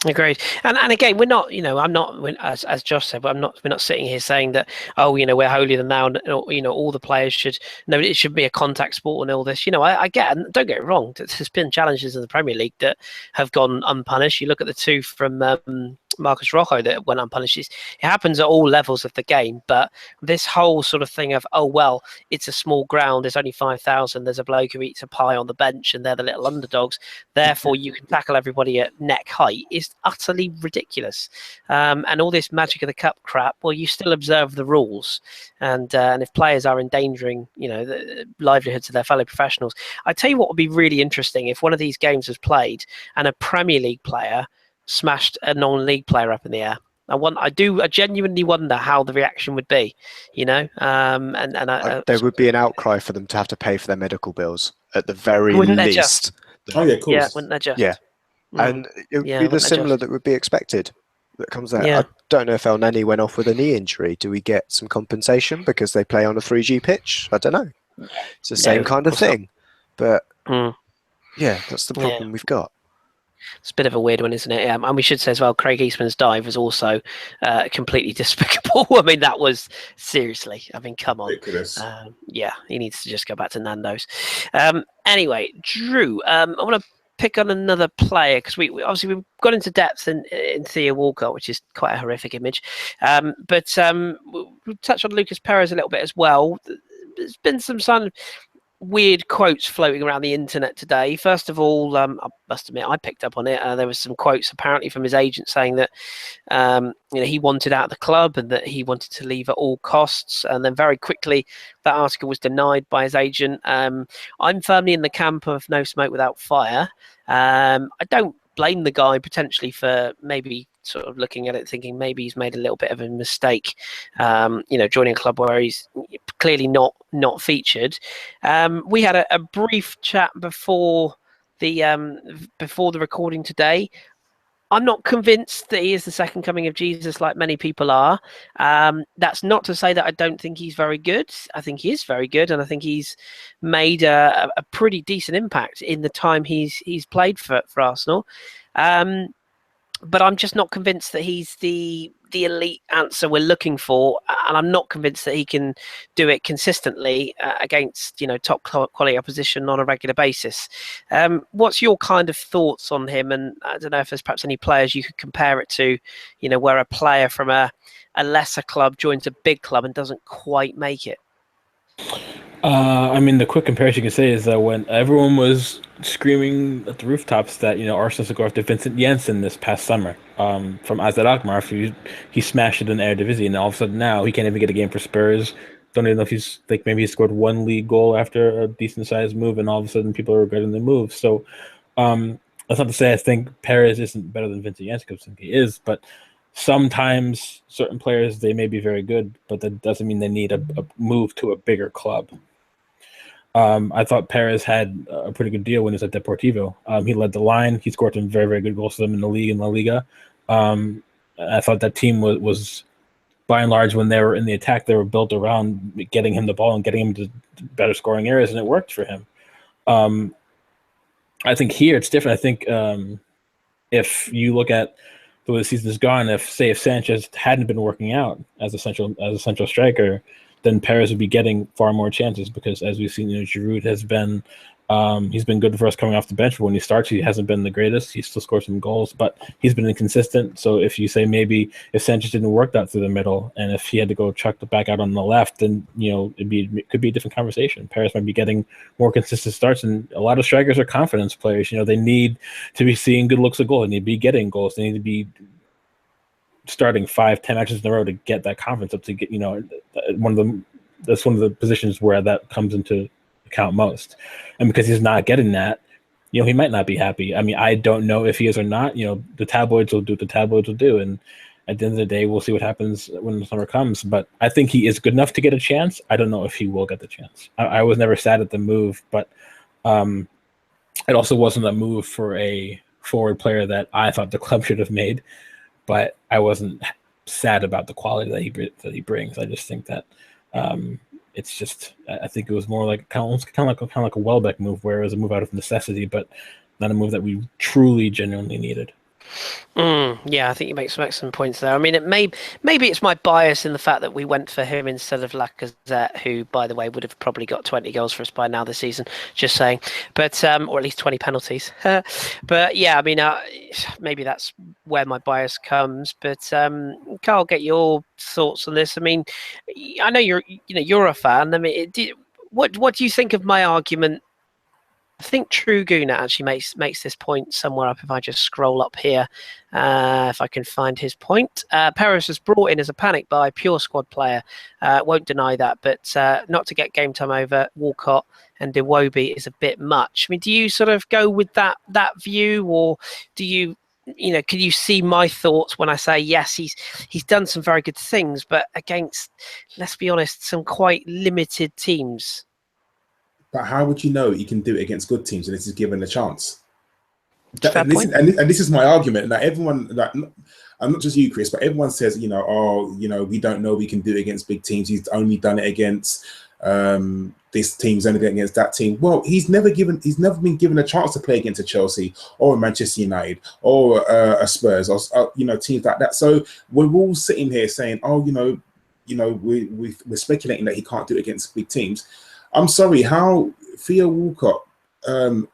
Agreed. And again, we're not, I'm not, as Josh said, we're not sitting here saying that, we're holier than thou, all the players should, it should be a contact sport and all this. I get, and don't get it wrong, there's been challenges in the Premier League that have gone unpunished. You look at the two from Marcus Rocco that went unpunished. It happens at all levels of the game, but this whole sort of thing of, it's a small ground, there's only 5,000, there's a bloke who eats a pie on the bench and they're the little underdogs, therefore you can tackle everybody at neck height, is utterly ridiculous. And all this magic of the cup crap, well, you still observe the rules, and if players are endangering the livelihoods of their fellow professionals, I tell you what would be really interesting if one of these games was played and a Premier League player smashed a non-league player up in the air. I genuinely wonder how the reaction would be, and there would be an outcry for them to have to pay for their medical bills at the very wouldn't they least. Oh yeah, of course. Yeah, wouldn't they just? Yeah. And it would be the similar that would be expected that comes there. Yeah. I don't know if El Neni went off with a knee injury. Do we get some compensation because they play on a 3G pitch? I don't know. It's the same kind of thing. But yeah, that's the problem we've got. It's a bit of a weird one, isn't it? And we should say as well, Craig Eastman's dive was also completely despicable. I mean, that was seriously. I mean, come on. Ridiculous. He needs to just go back to Nando's. Anyway, Drew, I want to pick on another player because we obviously we've got into depth in Theo Walcott, which is quite a horrific image. But we'll touch on Lucas Perez a little bit as well. There's been some sort of weird quotes floating around the internet today. First of all, I must admit I picked up on it. There was some quotes apparently from his agent saying that he wanted out of the club and that he wanted to leave at all costs. And then very quickly that article was denied by his agent. I'm firmly in the camp of no smoke without fire. I don't blame the guy potentially for maybe sort of looking at it thinking maybe he's made a little bit of a mistake, joining a club where he's clearly not featured. We had a brief chat before the recording today. I'm not convinced that he is the second coming of Jesus like many people are. That's not to say that I don't think he's very good. I think he is very good, and I think he's made a pretty decent impact in the time he's played for Arsenal. But I'm just not convinced that he's the elite answer we're looking for, and I'm not convinced that he can do it consistently against top quality opposition on a regular basis. What's your kind of thoughts on him? And I don't know if there's perhaps any players you could compare it to, where a player from a lesser club joins a big club and doesn't quite make it. I mean, the quick comparison you can say is that when everyone was screaming at the rooftops that Arsenal should go after Vincent Janssen this past summer from AZ Alkmaar, he smashed it in Eredivisie, and all of a sudden now he can't even get a game for Spurs. Don't even know if maybe he scored one league goal after a decent sized move, and all of a sudden people are regretting the move. So that's not to say I think Perez isn't better than Vincent Janssen, because I think he is, but sometimes certain players, they may be very good, but that doesn't mean they need a move to a bigger club. I thought Perez had a pretty good deal when he was at Deportivo. He led the line. He scored some very, very good goals for them in the league, in La Liga. I thought that team was, by and large, when they were in the attack, they were built around getting him the ball and getting him to better scoring areas, and it worked for him. I think here it's different. I think if you look at the way the season has gone, if Sanchez hadn't been working out as a central striker, then Perez would be getting far more chances, because as we've seen, Giroud has been he's been good for us coming off the bench, but when he starts, he hasn't been the greatest. He still scores some goals, but he's been inconsistent. So if you say maybe if Sanchez didn't work that through the middle, and if he had to go chuck the back out on the left, then it could be a different conversation. Perez might be getting more consistent starts, and a lot of strikers are confidence players. They need to be seeing good looks of goal. They need to be getting goals. They need to be starting 5-10 matches in a row to get that confidence up, to get that's one of the positions where that comes into account most. And because he's not getting that, he might not be happy. I mean, I don't know if he is or not. The tabloids will do what the tabloids will do, and at the end of the day, we'll see what happens when the summer comes. But I think he is good enough to get a chance. I don't know if he will get the chance. I was never sad at the move, but it also wasn't a move for a forward player that I thought the club should have made. But I wasn't sad about the quality that he brings. I just think that it's just, I think it was more like kind of like a Welbeck move, where it was a move out of necessity, but not a move that we truly, genuinely needed. Yeah, I think you make some excellent points there. I mean, maybe it's my bias in the fact that we went for him instead of Lacazette, who, by the way, would have probably got 20 goals for us by now this season. Just saying, but or at least 20 penalties. But yeah, I mean, maybe that's where my bias comes. But Karl, get your thoughts on this. I mean, I know you're a fan. I mean, what do you think of my argument? I think True Guna actually makes this point somewhere up. If I just scroll up here, if I can find his point. Perez was brought in as a panic buy, pure squad player. Won't deny that, but not to get game time over Walcott and Iwobi is a bit much. I mean, do you sort of go with that view, or do you can you see my thoughts when I say yes, he's done some very good things, but against, let's be honest, some quite limited teams. But how would you know he can do it against good teams unless he's given a chance? Fair point. This is my argument. That everyone, and not just you, Kris, but everyone says, we don't know we can do it against big teams. He's only done it against this team's only done it against that team. Well, he's never been given a chance to play against a Chelsea or a Manchester United or a Spurs or teams like that. So we're all sitting here saying, we're speculating that he can't do it against big teams. I'm sorry, how Theo Walcott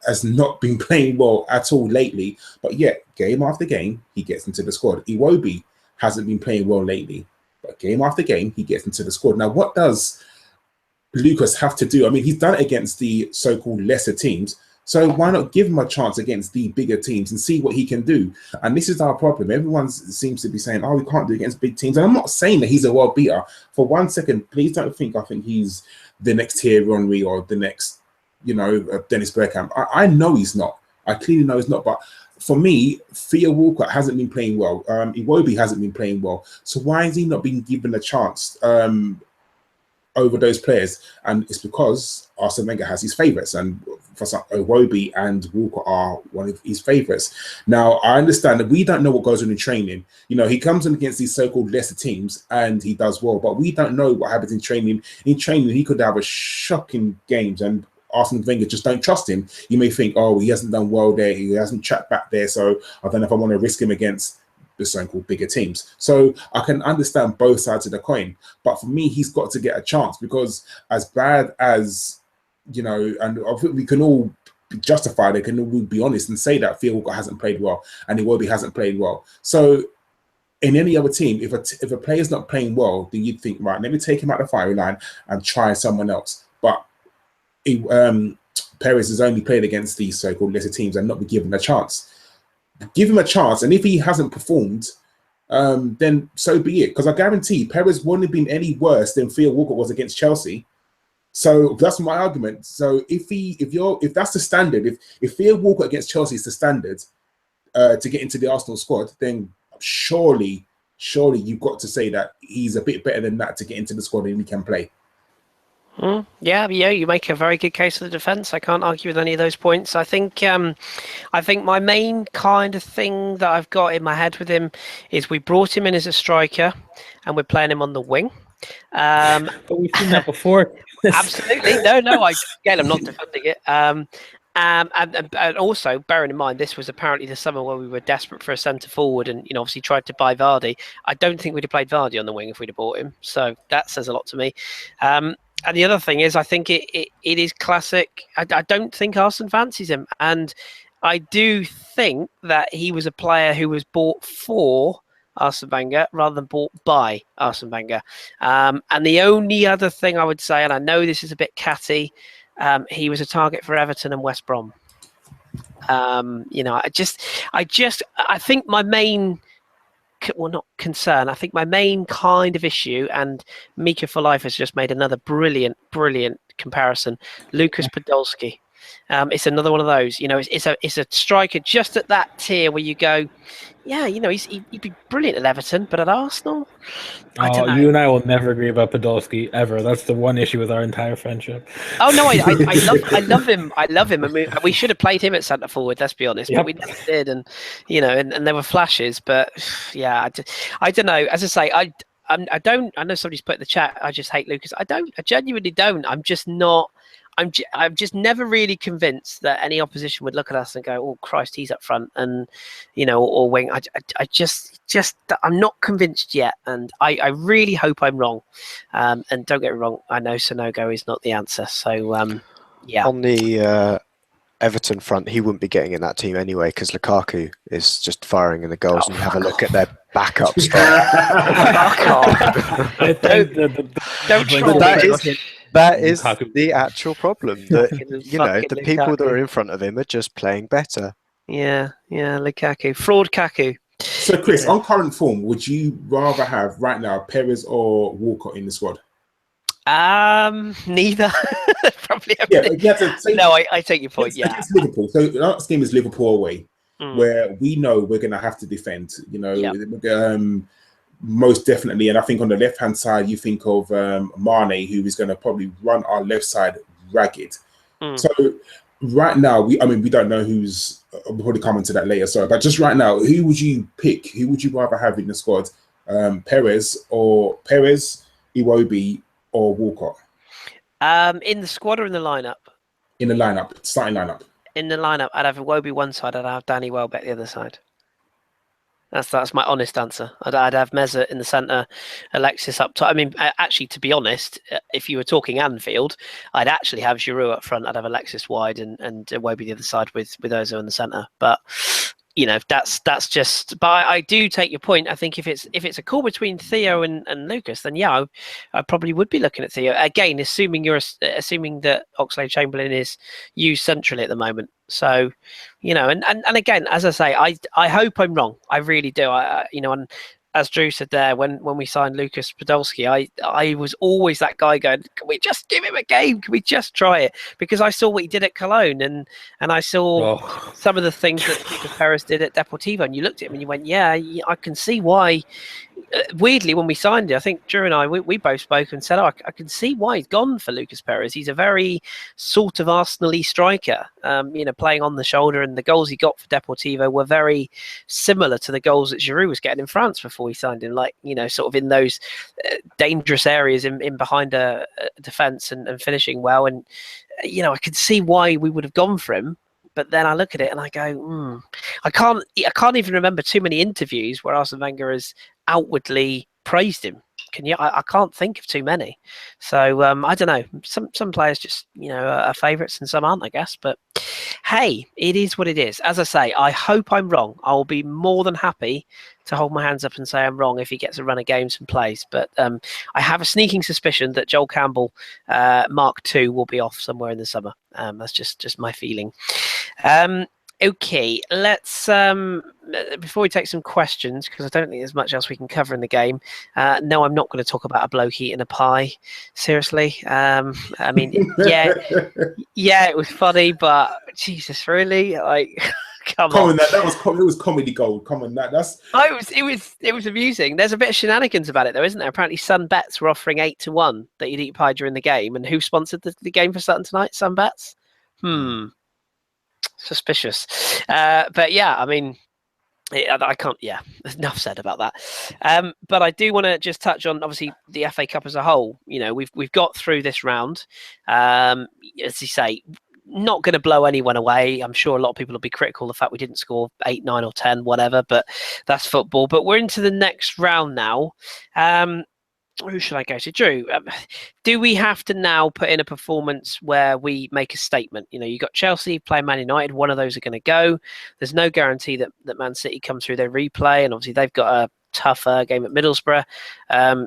has not been playing well at all lately, but yet game after game he gets into the squad. Iwobi hasn't been playing well lately, but game after game he gets into the squad. Now, what does Lucas have to do? I mean, he's done it against the so-called lesser teams, so why not give him a chance against the bigger teams and see what he can do? And this is our problem. Everyone seems to be saying, we can't do it against big teams. And I'm not saying that he's a world beater. For 1 second, please don't think I think he's the next Thierry Henry or the next, Dennis Bergkamp. I know he's not. I clearly know he's not. But for me, Theo Walcott hasn't been playing well. Iwobi hasn't been playing well. So why has he not been given a chance over those players? And it's because Arsene Wenger has his favourites, and for some, Iwobi and Walcott are one of his favourites. Now, I understand that we don't know what goes on in training. He comes in against these so-called lesser teams and he does well, but we don't know what happens in training. In training, he could have a shocking games, and Arsene Wenger just don't trust him. You may think, he hasn't done well there, he hasn't tracked back there, so I don't know if I want to risk him against the so-called bigger teams. So I can understand both sides of the coin, but for me, he's got to get a chance, because as bad as, and I think we can all be justified, they can all be honest and say that Theo Walcott hasn't played well and Iwobi hasn't played well. So in any other team, if a player's not playing well, then you'd think, right, let me take him out the firing line and try someone else. But Perez has only played against these so-called lesser teams and not been given a chance. Give him a chance, and if he hasn't performed, then so be it. Because I guarantee Perez wouldn't have been any worse than Theo Walcott was against Chelsea. So that's my argument. So if that's the standard, if Theo Walcott against Chelsea is the standard to get into the Arsenal squad, then surely you've got to say that he's a bit better than that to get into the squad and he can play. Yeah, you make a very good case for the defence. I can't argue with any of those points. I think my main kind of thing that I've got in my head with him is we brought him in as a striker and we're playing him on the wing. But we've seen that before. Absolutely. I'm not defending it. And also, bearing in mind, this was apparently the summer where we were desperate for a centre forward and, obviously tried to buy Vardy. I don't think we'd have played Vardy on the wing if we'd have bought him. So that says a lot to me. And the other thing is, I think it is classic. I don't think Arsene fancies him. And I do think that he was a player who was bought for Arsene Wenger rather than bought by Arsene Wenger. And the only other thing I would say, and I know this is a bit catty, he was a target for Everton and West Brom. I think my main, not concern, I think my main kind of issue, and Mika for Life has just made another brilliant comparison. Lucas Podolski. It's another one of those. It's a striker just at that tier where you go, yeah, he'd be brilliant at Everton, but at Arsenal, I don't know. You and I will never agree about Podolski ever. That's the one issue with our entire friendship. Oh no, I love him. I love him. I mean, we should have played him at centre forward. Let's be honest, but we never did. And and there were flashes, but yeah, I don't know. As I say, I know somebody's put in the chat, I just hate Lucas. I genuinely don't. I'm just not. I'm just never really convinced that any opposition would look at us and go, "Oh Christ, he's up front," and or wing. I just I'm not convinced yet, and I really hope I'm wrong. And don't get me wrong, I know Sonogo is not the answer. So yeah. On the Everton front, he wouldn't be getting in that team anyway because Lukaku is just firing in the goals, and you have a look at their backup That is the actual problem. That the people that are in front of him are just playing better. Yeah, Lukaku, fraud Kaku. So, Kris, on current form, would you rather have right now Perez or Walcott in the squad? Neither. Probably. Yeah, you have to say, no, I take your point. Yeah, it's Liverpool. So the next game is Liverpool away. where we know we're going to have to defend. You know, Yep. Most definitely. And I think on the left-hand side, you think of Mane, who is going to probably run our left side ragged. So right now, we don't know who's. We'll probably come into that later. Sorry, but just right now, who would you pick? Who would you rather have in the squad? Perez, Iwobi, or Walcott? In the squad or in the lineup? In the lineup, starting lineup. In the lineup, I'd have Iwobi one side. I'd have Danny Welbeck the other side. That's my honest answer. I'd have Meza in the centre, Alexis up top. I mean, actually, to be honest, if you were talking Anfield, I'd actually have Giroud up front. I'd have Alexis wide and Iwobi the other side with Ozil in the centre. But you know, that's just. But I do take your point. I think if it's a call between Theo and Lucas, then yeah, I probably would be looking at Theo again, assuming that Oxlade-Chamberlain is used centrally at the moment. So, you know, and again, as I say, I hope I'm wrong. I really do. You know, and as Drew said there, when we signed Lucas Podolski, I was always that guy going, can we just give him a game? Can we just try it? Because I saw what he did at Cologne and I saw some of the things that Lucas Perez did at Deportivo, and you looked at him and you went, yeah, I can see why. Weirdly, when we signed it, I think Drew and I, we both spoke and said, I can see why he's gone for Lucas Perez. He's a very sort of Arsenal-y striker, you know, playing on the shoulder, and the goals he got for Deportivo were very similar to the goals that Giroud was getting in France before he signed him, like, you know, sort of in those dangerous areas in behind a defence and finishing well. And, you know, I could see why we would have gone for him. But then I look at it and I go, I can't even remember too many interviews where Arsene Wenger has outwardly praised him. Can you? I can't think of too many. So I don't know. Some players just, you know, are favourites and some aren't, I guess. But hey, it is what it is. As I say, I hope I'm wrong. I'll be more than happy to hold my hands up and say I'm wrong if he gets a run of games and plays. But I have a sneaking suspicion that Joel Campbell Mark II will be off somewhere in the summer. That's just my feeling. Okay, let's before we take some questions, because I don't think there's much else we can cover in the game. No, I'm not going to talk about a bloke eating a pie. Seriously, I mean, yeah, it was funny, but Jesus, really, like, come on. It was comedy gold. Come on, that's. Oh, it was amusing. There's a bit of shenanigans about it, though, isn't there? Apparently, Sun Bets were offering 8-1 that you'd eat pie during the game, and who sponsored the game for Sutton tonight? Sun Bets. Suspicious. But yeah, I mean, I can't. Yeah, enough said about that. But I do want to just touch on, obviously, the FA Cup as a whole. You know, we've got through this round. As you say, not going to blow anyone away. I'm sure a lot of people will be critical of the fact we didn't score 8, 9, or 10, whatever. But that's football. But we're into the next round now. Who should I go to? Drew, do we have to now put in a performance where we make a statement? You know, you got Chelsea playing Man United. One of those are going to go. There's no guarantee that Man City comes through their replay, and obviously they've got a tougher game at Middlesbrough.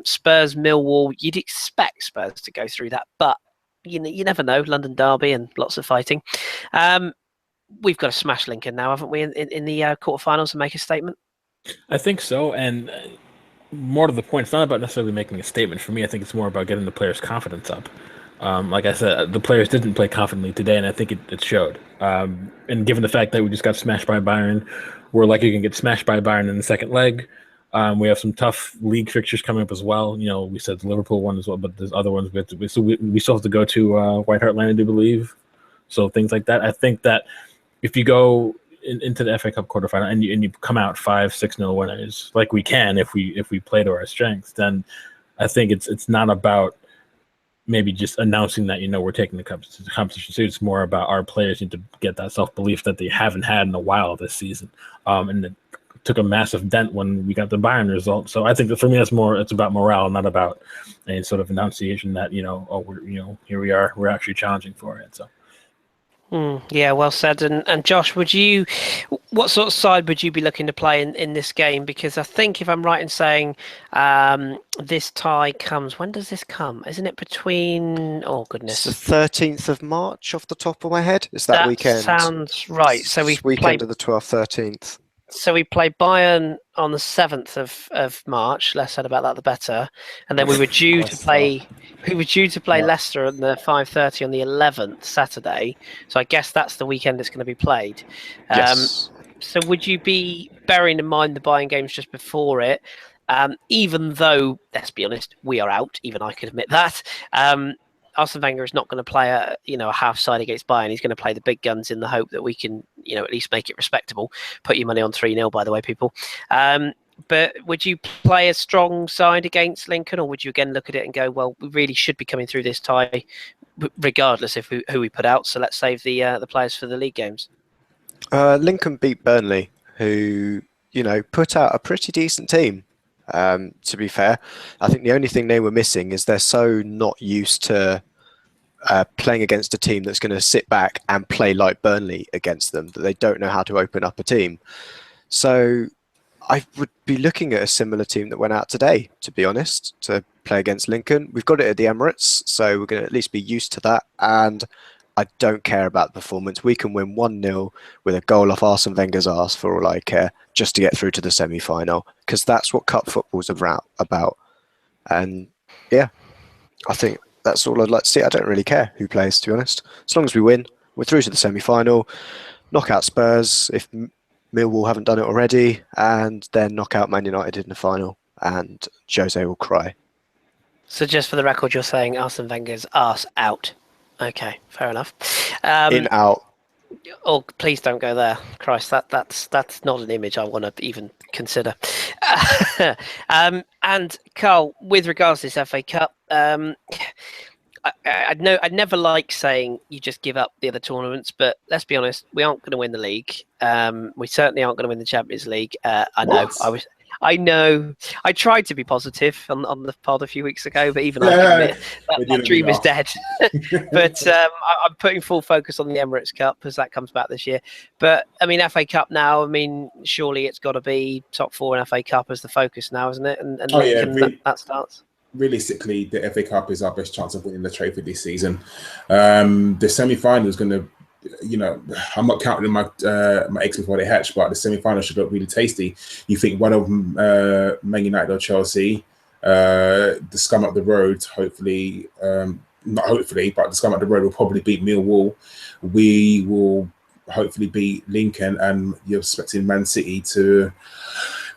Spurs, Millwall. You'd expect Spurs to go through that, but you never know. London derby and lots of fighting. We've got to smash Lincoln now, haven't we? In the quarterfinals and make a statement. I think so, and. More to the point, it's not about necessarily making a statement. For me, I think it's more about getting the players' confidence up. Like I said, the players didn't play confidently today, and I think it showed. And given the fact that we just got smashed by Bayern, we're likely going to get smashed by Bayern in the second leg. We have some tough league fixtures coming up as well. You know, we said the Liverpool one as well, but there's other ones. We still have to go to White Hart Lane, I do believe. So things like that. I think that if you go into the FA Cup quarterfinal and you come out 5-6-0 winners, like we can if we play to our strengths, then I think it's not about maybe just announcing that, you know, we're taking the competition seriously. It's more about our players need to get that self-belief that they haven't had in a while this season. And it took a massive dent when we got the Bayern result. So I think that for me, it's about morale, not about any sort of enunciation that, you know, here we are, we're actually challenging for it. So. Yeah, well said. And Josh, what sort of side would you be looking to play in this game? Because I think, if I'm right in saying, this tie comes. When does this come? Isn't it between? Oh goodness, it's the 13th of March, off the top of my head. Is that weekend? Sounds right. So we weekend of the 12th, 13th. So we play Bayern on the 7th of March. Less said about that, the better. And then we were due to play. We were due to play Leicester on the 5:30 on the 11th, Saturday. So I guess that's the weekend it's going to be played. Yes. So would you be bearing in mind the buying games just before it? Even though, let's be honest, we are out. Even I could admit that. Arsene Wenger is not going to play a half side against Bayern. He's going to play the big guns in the hope that we can at least make it respectable. Put your money on 3-0, by the way, people. But would you play a strong side against Lincoln, or would you again look at it and go, well, we really should be coming through this tie, regardless of who we put out? So let's save the players for the league games. Lincoln beat Burnley, who put out a pretty decent team. To be fair, I think the only thing they were missing is they're so not used to playing against a team that's going to sit back and play like Burnley against them that they don't know how to open up a team. So I would be looking at a similar team that went out today, to be honest, to play against Lincoln. We've got it at the Emirates, so we're going to at least be used to that. And I don't care about the performance. We can win 1-0 with a goal off Arsene Wenger's arse for all I care, just to get through to the semi-final, because that's what cup football's about. And yeah, I think that's all I'd like to see. I don't really care who plays, to be honest. As long as we win, we're through to the semi-final, knock out Spurs if Millwall haven't done it already, and then knock out Man United in the final, and Jose will cry. So just for the record, you're saying Arsene Wenger's arse out. Okay, fair enough. In, out. Oh, please don't go there. Christ, that's not an image I want to even consider. And Karl, with regards to this FA Cup, I'd never like saying you just give up the other tournaments, but let's be honest, we aren't going to win the league. We certainly aren't going to win the Champions League. I know. I tried to be positive on the pod a few weeks ago, but even I can admit that dream is dead. But I'm putting full focus on the Emirates Cup as that comes back this year. But I mean, FA Cup now. I mean, surely it's got to be top 4 in FA Cup as the focus now, isn't it? And that starts. Realistically, the FA Cup is our best chance of winning the trophy this season. The semi-final is going to, I'm not counting my eggs before they hatch, but the semi-final should look really tasty. You think one of them, Man United or Chelsea, the scum up the road, hopefully, not hopefully, but the scum up the road will probably beat Millwall. We will hopefully beat Lincoln, and you're expecting Man City to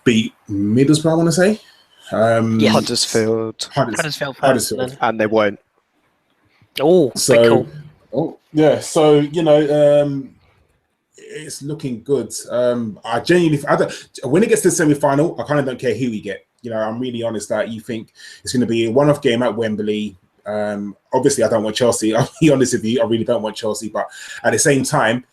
beat Middlesbrough, I want to say. Huddersfield, and they won't. Oh, so cool. So it's looking good. I genuinely, when it gets to the semi-final, I kind of don't care who we get. I'm really honest that you think it's going to be a one-off game at Wembley. Obviously, I don't want Chelsea. I'll be honest with you, I really don't want Chelsea. But at the same time,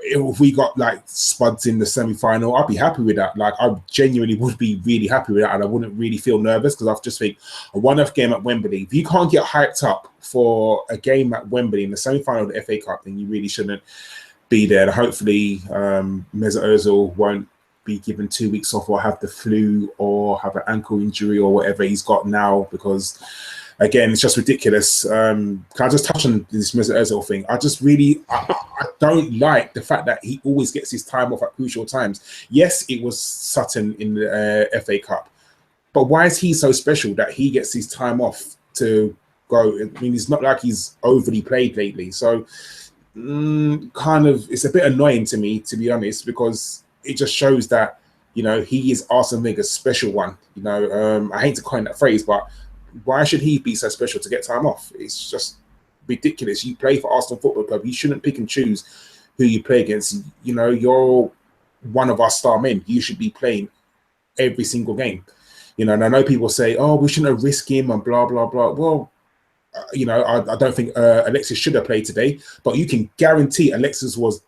if we got like Spuds in the semi-final, I'd be happy with that. Like, I genuinely would be really happy with that, and I wouldn't really feel nervous, because I just think a one-off game at Wembley, if you can't get hyped up for a game at Wembley in the semi-final of the FA Cup, then you really shouldn't be there. And hopefully Mesut Ozil won't be given 2 weeks off, or have the flu, or have an ankle injury, or whatever he's got now, because again, it's just ridiculous. Can I just touch on this Mesut Ozil thing? I don't like the fact that he always gets his time off at crucial times. Yes, it was Sutton in the FA Cup, but why is he so special that he gets his time off to go? I mean, it's not like he's overly played lately. So kind of, it's a bit annoying to me, to be honest, because it just shows that, he is Arsene Wenger's special one. I hate to coin that phrase, but why should he be so special to get time off? It's just ridiculous. You play for Arsenal Football Club. You shouldn't pick and choose who you play against. You're one of our star men. You should be playing every single game. And I know people say, oh, we shouldn't have risked him and blah, blah, blah. Well, I don't think Alexis should have played today, but you can guarantee Alexis was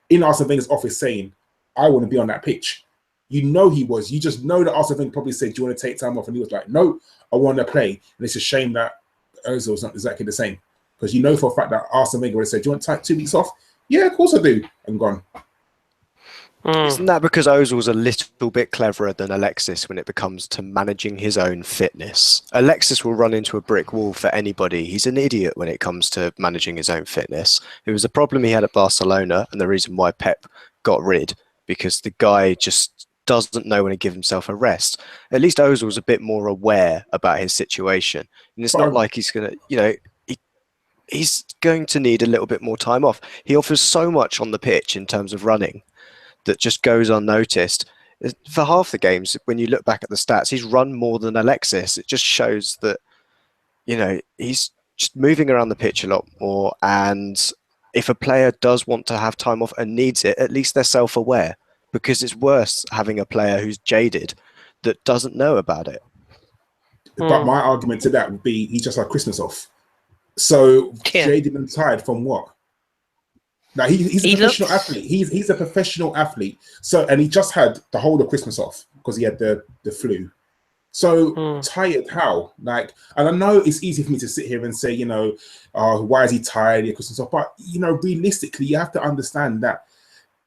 in Arsene Wenger's office saying, I want to be on that pitch. He was. You just know that Arsene Wenger probably said, do you want to take time off? And he was like, no, I want to play. And it's a shame that Ozil's not exactly the same. Because for a fact that Arsene Wenger would have said, do you want to take 2 weeks off? Yeah, of course I do. And gone. Isn't that because Ozil's a little bit cleverer than Alexis when it comes to managing his own fitness? Alexis will run into a brick wall for anybody. He's an idiot when it comes to managing his own fitness. It was a problem he had at Barcelona, and the reason why Pep got rid, because the guy just doesn't know when to give himself a rest. At least Ozil's a bit more aware about his situation. And it's not like he's going to, he's going to need a little bit more time off. He offers so much on the pitch in terms of running that just goes unnoticed. For half the games, when you look back at the stats, he's run more than Alexis. It just shows that, he's just moving around the pitch a lot more. And if a player does want to have time off and needs it, at least they're self-aware, because it's worse having a player who's jaded that doesn't know about it. But my argument to that would be he just had Christmas off. So jaded and tired from what? Now he's a professional athlete. He's a professional athlete. So, and he just had the whole of Christmas off because he had the flu. So tired how? Like, and I know it's easy for me to sit here and say, why is he tired? He had Christmas off. But realistically, you have to understand that,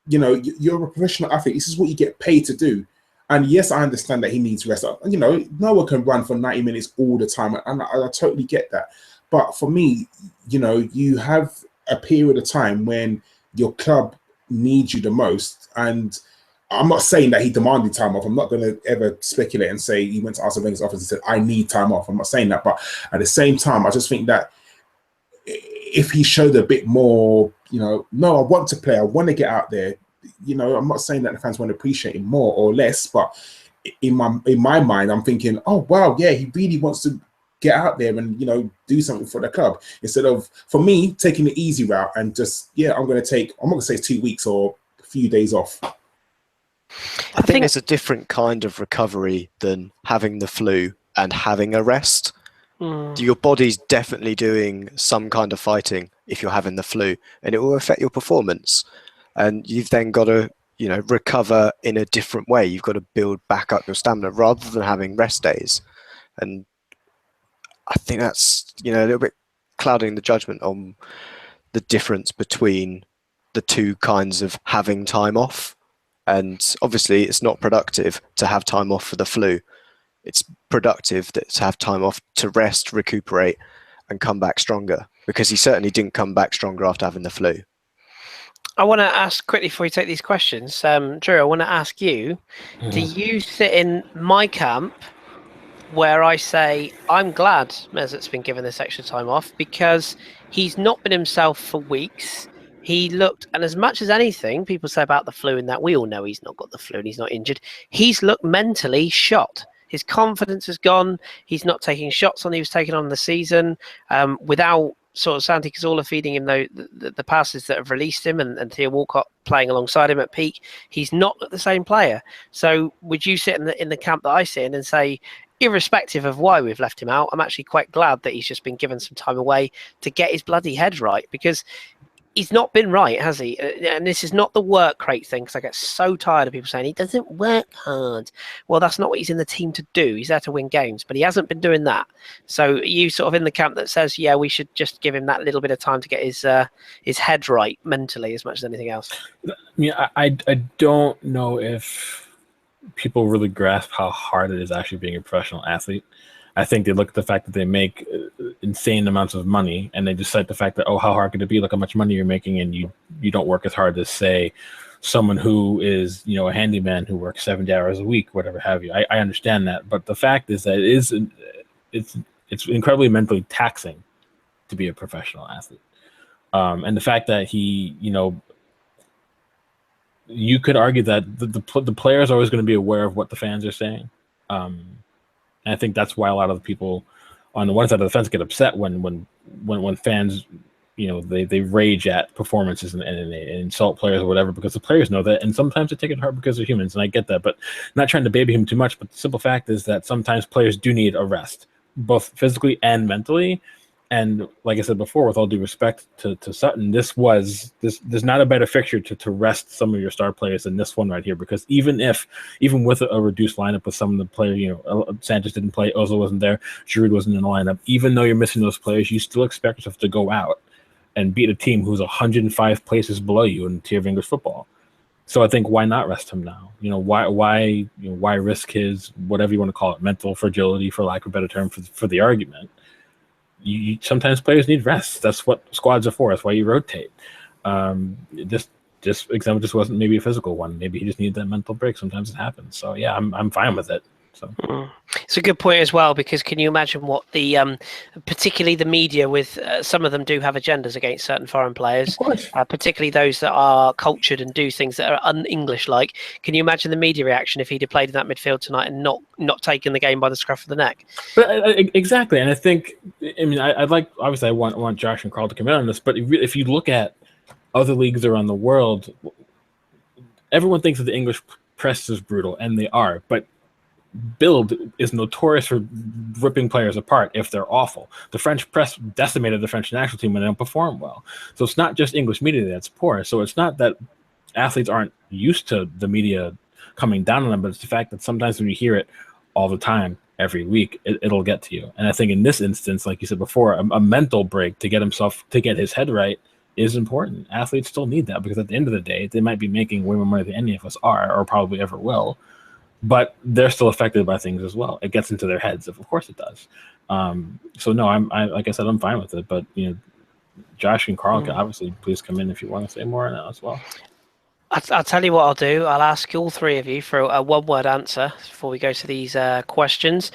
you're a professional athlete. This is what you get paid to do. And yes, I understand that he needs rest. No one can run for 90 minutes all the time, and I totally get that. But for me, you have a period of time when your club needs you the most. And I'm not saying that he demanded time off. I'm not going to ever speculate and say he went to Arsene Wenger's office and said, I need time off. I'm not saying that. But at the same time, I just think that if he showed a bit more, no, I want to play, I want to get out there. I'm not saying that the fans won't appreciate him more or less, but in my mind, I'm thinking, oh, wow, yeah, he really wants to get out there and, do something for the club. Instead of, for me, taking the easy route and just, I'm not going to say 2 weeks or a few days off. I think there's a different kind of recovery than having the flu and having a rest. Your body's definitely doing some kind of fighting if you're having the flu, and it will affect your performance. And you've then got to, recover in a different way. You've got to build back up your stamina rather than having rest days. And I think that's, a little bit clouding the judgment on the difference between the two kinds of having time off. And obviously it's not productive to have time off for the flu. It's productive to have time off to rest, recuperate, and come back stronger, because he certainly didn't come back stronger after having the flu. I want to ask quickly before you take these questions, Drew, I want to ask you, do you sit in my camp where I say, I'm glad Mesut's been given this extra time off because he's not been himself for weeks. He looked, and as much as anything, people say about the flu and that, we all know he's not got the flu and he's not injured. He's looked mentally shot. His confidence has gone. He's not taking shots on he was taking on the season without sort of Santi Cazorla feeding him the passes that have released him and Theo Walcott playing alongside him at peak. He's not the same player. So would you sit in the camp that I sit in and say, irrespective of why we've left him out, I'm actually quite glad that he's just been given some time away to get his bloody head right, because he's not been right, has he? And this is not the work rate thing, because I get so tired of people saying he doesn't work hard. Well, that's not what he's in the team to do. He's there to win games, but he hasn't been doing that. So you sort of in the camp that says, yeah, we should just give him that little bit of time to get his head right mentally as much as anything else. I don't know if people really grasp how hard it is actually being a professional athlete. I think they look at the fact that they make insane amounts of money, and they just cite the fact that, oh, how hard could it be? Look how much money you're making, and you don't work as hard as, say, someone who is, a handyman who works 70 hours a week, whatever have you. I understand that, but the fact is that it's incredibly mentally taxing to be a professional athlete, and the fact that he, you could argue that the player is always going to be aware of what the fans are saying. And I think that's why a lot of the people on the one side of the fence get upset when fans, they rage at performances and they insult players or whatever, because the players know that, and sometimes they take it hard because they're humans, and I get that, but not trying to baby him too much. But the simple fact is that sometimes players do need a rest, both physically and mentally. And like I said before, with all due respect to Sutton, there's not a better fixture to rest some of your star players than this one right here. Because even with a reduced lineup with some of the players, Sanchez didn't play, Ozil wasn't there, Giroud wasn't in the lineup. Even though you're missing those players, you still expect yourself to go out and beat a team who's 105 places below you in tier of English football. So I think, why not rest him now? Why risk his, whatever you want to call it, mental fragility, for lack of a better term, for the argument. You sometimes players need rest. That's what squads are for. That's why you rotate. This example just wasn't maybe a physical one. Maybe he just needed that mental break. Sometimes it happens. So yeah, I'm fine with it. So it's a good point as well, because can you imagine what the particularly the media with some of them do have agendas against certain foreign players, of course. Particularly those that are cultured and do things that are un-English like. Can you imagine the media reaction if he'd have played in that midfield tonight and not taken the game by the scruff of the neck? But exactly, and I think, I mean, I'd like, obviously I want Josh and Karl to come in on this, but if you look at other leagues around the world, everyone thinks that the English press is brutal, and they are, but Bild is notorious for ripping players apart if they're awful. The French press decimated the French national team when they don't perform well. So it's not just English media that's poor. So it's not that athletes aren't used to the media coming down on them, but it's the fact that sometimes when you hear it all the time, every week, it'll get to you. And I think in this instance, like you said before, a mental break to get his head right is important. Athletes still need that, because at the end of the day, they might be making way more money than any of us are, or probably ever will. But they're still affected by things as well. It gets into their heads, of course it does. So no, I like I said, I'm fine with it. But Josh and Karl can obviously please come in if you want to say more on that as well. I'll tell you what I'll do. I'll ask all three of you for a one-word answer before we go to these questions.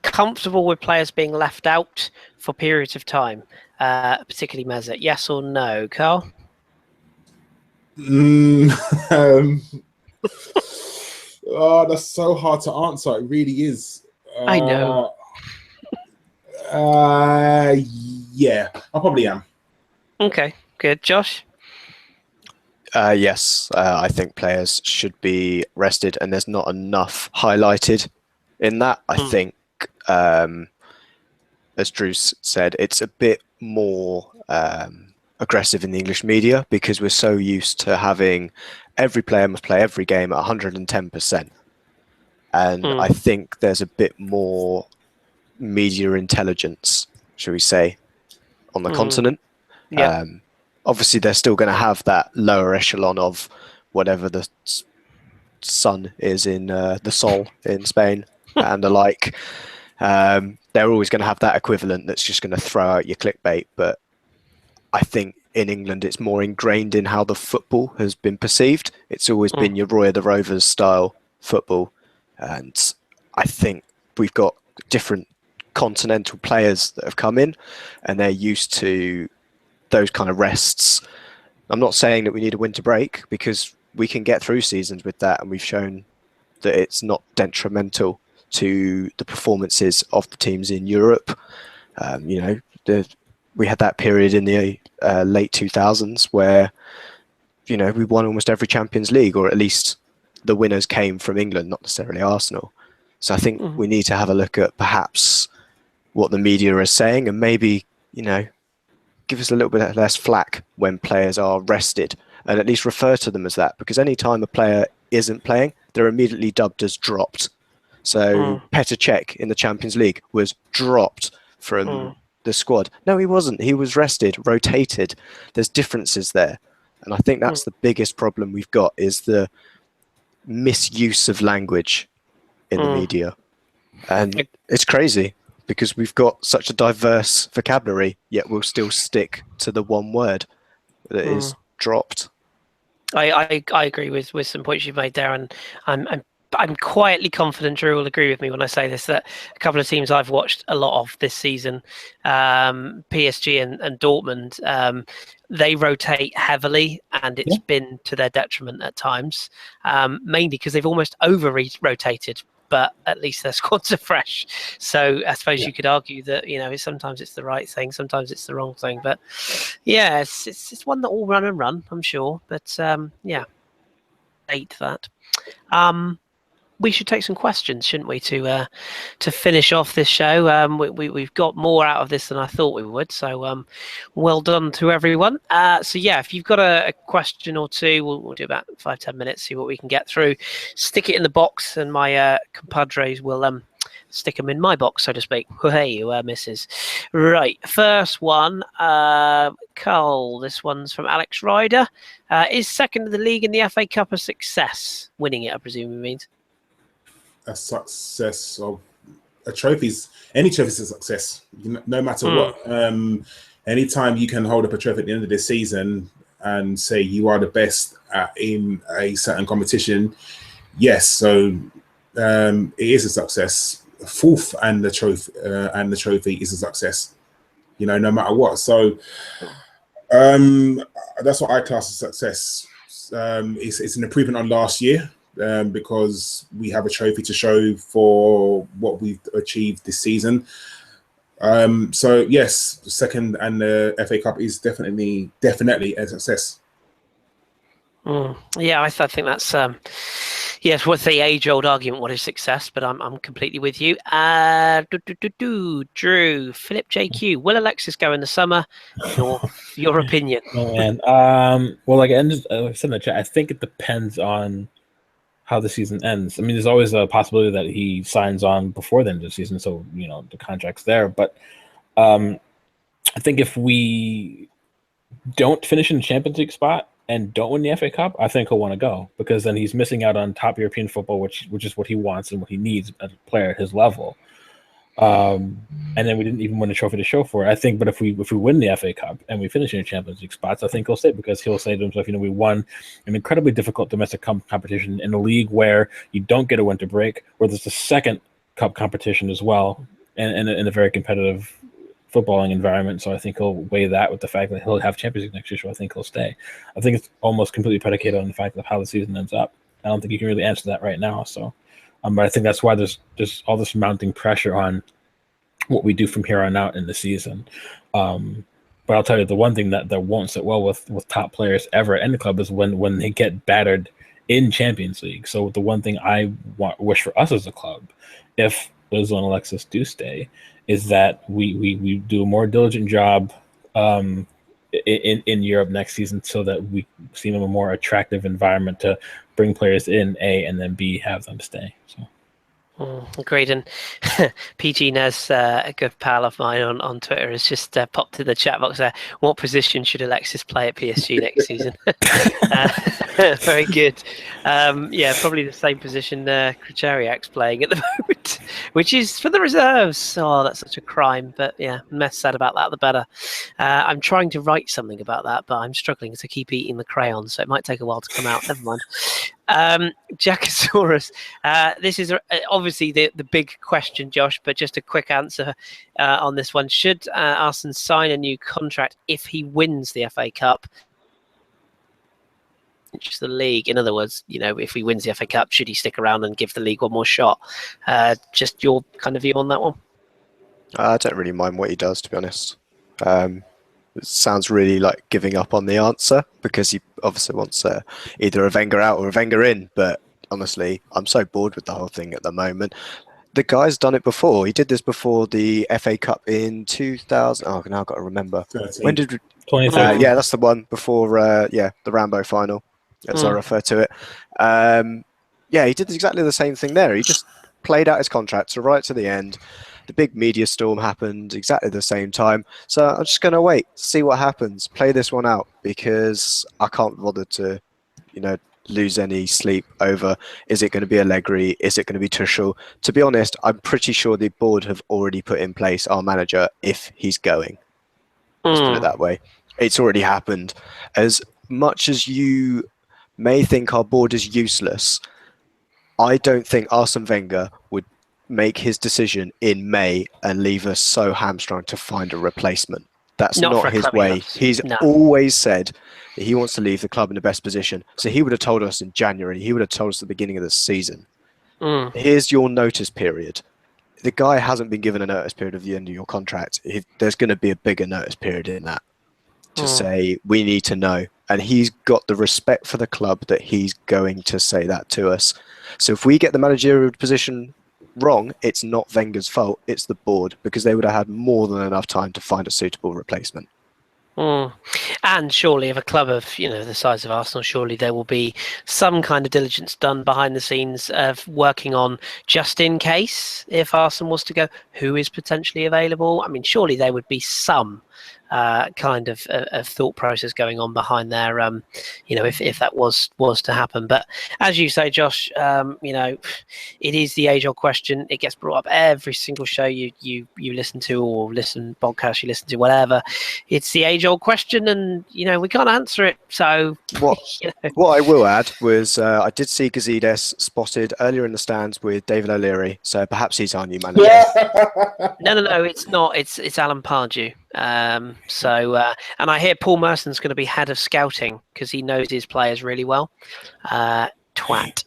Comfortable with players being left out for periods of time, particularly Mesut? Yes or no, Karl? Oh, that's so hard to answer. It really is. I know. Yeah, I probably am. Okay, good. Josh? Yes, I think players should be rested, and there's not enough highlighted in that. I think, as Drew said, it's a bit more aggressive in the English media, because we're so used to having every player must play every game at 110%. And I think there's a bit more media intelligence, shall we say, on the continent. Yeah. Obviously, they're still going to have that lower echelon of whatever the sun is in the Sol in Spain and the like. They're always going to have that equivalent that's just going to throw out your clickbait. But I think in England, it's more ingrained in how the football has been perceived. It's always been your Roy of the Rovers style football. And I think we've got different continental players that have come in, and they're used to those kind of rests. I'm not saying that we need a winter break, because we can get through seasons with that, and we've shown that it's not detrimental to the performances of the teams in Europe. We had that period in the late 2000s where we won almost every Champions League, or at least the winners came from England, not necessarily Arsenal. So I think we need to have a look at perhaps what the media is saying, and maybe give us a little bit less flack when players are rested, and at least refer to them as that, because any time a player isn't playing, they're immediately dubbed as dropped. So Petr Cech in the Champions League was dropped from the squad. No, he wasn't. He was rested, rotated. There's differences there. And I think that's the biggest problem we've got, is the misuse of language in the media. And it's crazy, because we've got such a diverse vocabulary, yet we'll still stick to the one word that is dropped. I agree with some points you've made there, and I'm quietly confident Drew will agree with me when I say this, that a couple of teams I've watched a lot of this season, PSG and Dortmund, they rotate heavily, and it's been to their detriment at times, mainly because they've almost over-rotated, but at least their squads are fresh. So I suppose you could argue that, sometimes it's the right thing, sometimes it's the wrong thing. But yeah, it's one that will run and run, I'm sure. But hate that. We should take some questions, shouldn't we, to finish off this show? We've got more out of this than I thought we would, so well done to everyone. So yeah, if you've got a question or two, we'll do about 5-10 minutes, see what we can get through. Stick it in the box, and my compadres will stick them in my box, so to speak. Hey, you misses. Right, first one, Karl. This one's from Alex Ryder. Is second in the league in the FA Cup a success? Winning it, I presume he means. A success of a trophy's any trophy's a success, no matter what. Anytime you can hold up a trophy at the end of this season and say you are the best in a certain competition, yes. So it is a success. Fourth and the trophy is a success. No matter what. So that's what I class as success. It's an improvement on last year because we have a trophy to show for what we've achieved this season. So yes, the second and the FA Cup is definitely a success. Yeah, I think that's yes, what's the age-old argument? What is success? But I'm completely with you. Drew, Philip JQ, will Alexis go in the summer? Your opinion? Oh man. Well, like I said in the chat, I think it depends on how the season ends. I mean, there's always a possibility that he signs on before the end of the season, so the contract's there. But I think if we don't finish in the Champions League spot and don't win the FA Cup, I think he'll want to go, because then he's missing out on top European football, which is what he wants and what he needs as a player at his level. And then we didn't even win a trophy to show for it, I think. But if we win the FA Cup and we finish in the Champions League spots, I think he'll stay, because he'll say to himself, we won an incredibly difficult domestic competition in a league where you don't get a winter break, where there's a second cup competition as well, and in a very competitive footballing environment. So I think he'll weigh that with the fact that he'll have Champions League next year, so I think he'll stay. I think it's almost completely predicated on the fact of how the season ends up. I don't think you can really answer that right now. So, but I think that's why there's all this mounting pressure on what we do from here on out in the season. But I'll tell you, the one thing that won't sit well with top players ever at any club is when they get battered in Champions League. So the one thing I wish for us as a club, if Ozil and Alexis do stay, is that we do a more diligent job in Europe next season, so that we see them a more attractive environment to bring players in, A, and then B, have them stay. So. Great. And PG Nez, a good pal of mine on Twitter, has just popped in the chat box there. What position should Alexis play at PSG next season? Very good. Yeah, probably the same position Krycheriak's playing at the moment, which is for the reserves. Oh, that's such a crime. But yeah, less said about that, the better. I'm trying to write something about that, but I'm struggling to keep eating the crayon, so it might take a while to come out. Never mind. Jackosaurus, this is obviously the big question, Josh, but just a quick answer on this one. Should Arsene sign a new contract if he wins the FA Cup? The league, in other words, if he wins the FA Cup, should he stick around and give the league one more shot? Just your kind of view on that one. I don't really mind what he does, to be honest. It sounds really like giving up on the answer, because he obviously wants either a Wenger out or a Wenger in. But honestly, I'm so bored with the whole thing at the moment. The guy's done it before. He did this before the FA Cup in 2000. Oh, now I've got to remember. 13. When did 2013? yeah, that's the one before. The Rambo final, as I refer to it. Yeah, he did exactly the same thing there. He just played out his contract right to the end. The big media storm happened exactly the same time. So I'm just going to wait, see what happens, play this one out, because I can't bother to, lose any sleep over, is it going to be Allegri? Is it going to be Tuchel? To be honest, I'm pretty sure the board have already put in place our manager if he's going. Let's put it that way. It's already happened. As much as you may think our board is useless, I don't think Arsene Wenger would make his decision in May and leave us so hamstrung to find a replacement. That's not his way. He's always said that he wants to leave the club in the best position. So he would have told us in January. He would have told us at the beginning of the season. Here's your notice period. The guy hasn't been given a notice period of the end of your contract. There's going to be a bigger notice period in that to say, we need to know. And he's got the respect for the club that he's going to say that to us. So if we get the managerial position wrong, it's not Wenger's fault, it's the board, because they would have had more than enough time to find a suitable replacement. And surely, if a club of the size of Arsenal, surely there will be some kind of diligence done behind the scenes of working on, just in case if Arsenal was to go, who is potentially available. I mean, surely there would be some kind of thought process going on behind there. If that was to happen. But as you say, Josh, it is the age-old question. It gets brought up every single show you listen to, or podcast you listen to, whatever. It's the age-old question, and we can't answer it. So what I will add was I did see Gazidis spotted earlier in the stands with David O'Leary, so perhaps he's our new manager. No, it's not. It's Alan Pardew. And I hear Paul Merson's going to be head of scouting because he knows his players really well. Twat.